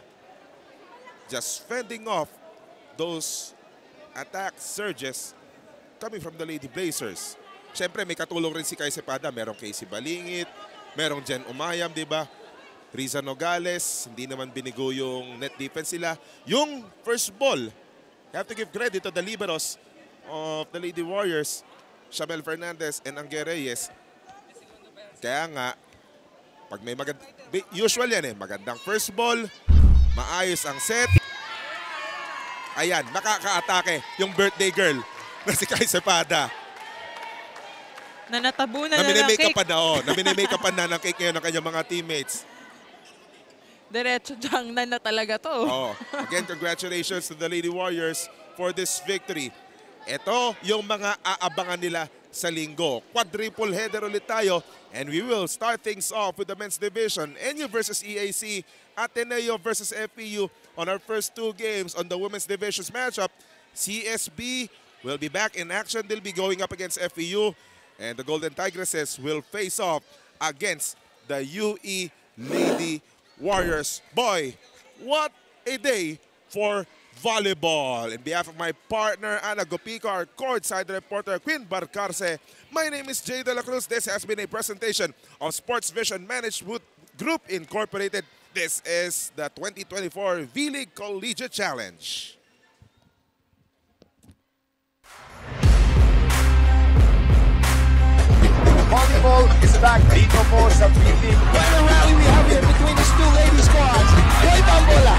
Just fending off those attack surges coming from the Lady Blazers. Siyempre, may katulong rin si Kai Cepeda. Merong Casey Balingit, merong Jen Umayam, di ba? Riza Nogales, hindi naman binigo yung net defense sila. Yung first ball, you have to give credit to the liberos of the Lady Warriors, Shamel Fernandez and Angge Reyes. Kaya nga, pag may usual yan magandang first ball, maayos ang set. Ayan, makaka-atake yung birthday girl na si Kai Cepeda. Na natabunan na ng cake. Namini-make up na ng cake ngayon ng kanyang mga teammates. Diretso Jiangnan na talaga to. Again, congratulations to the Lady Warriors for this victory. Ito yung mga aabangan nila sa linggo. Quadruple header ulit tayo. And we will start things off with the men's division. NU versus EAC, Ateneo versus FPU on our first two games on the women's divisions matchup. CSB will be back in action. They'll be going up against FPU. And the Golden Tigresses will face off against the UE Lady Warriors. Boy, what a day for volleyball. In behalf of my partner, Ana Gopico, our courtside reporter, Queen Barcarce, my name is Jay De La Cruz. This has been a presentation of Sports Vision Management Group Incorporated. This is the 2024 V-League Collegiate Challenge. Volleyball is back dito po sa PB. What a rally we have here between these two lady squads. Boy Bambola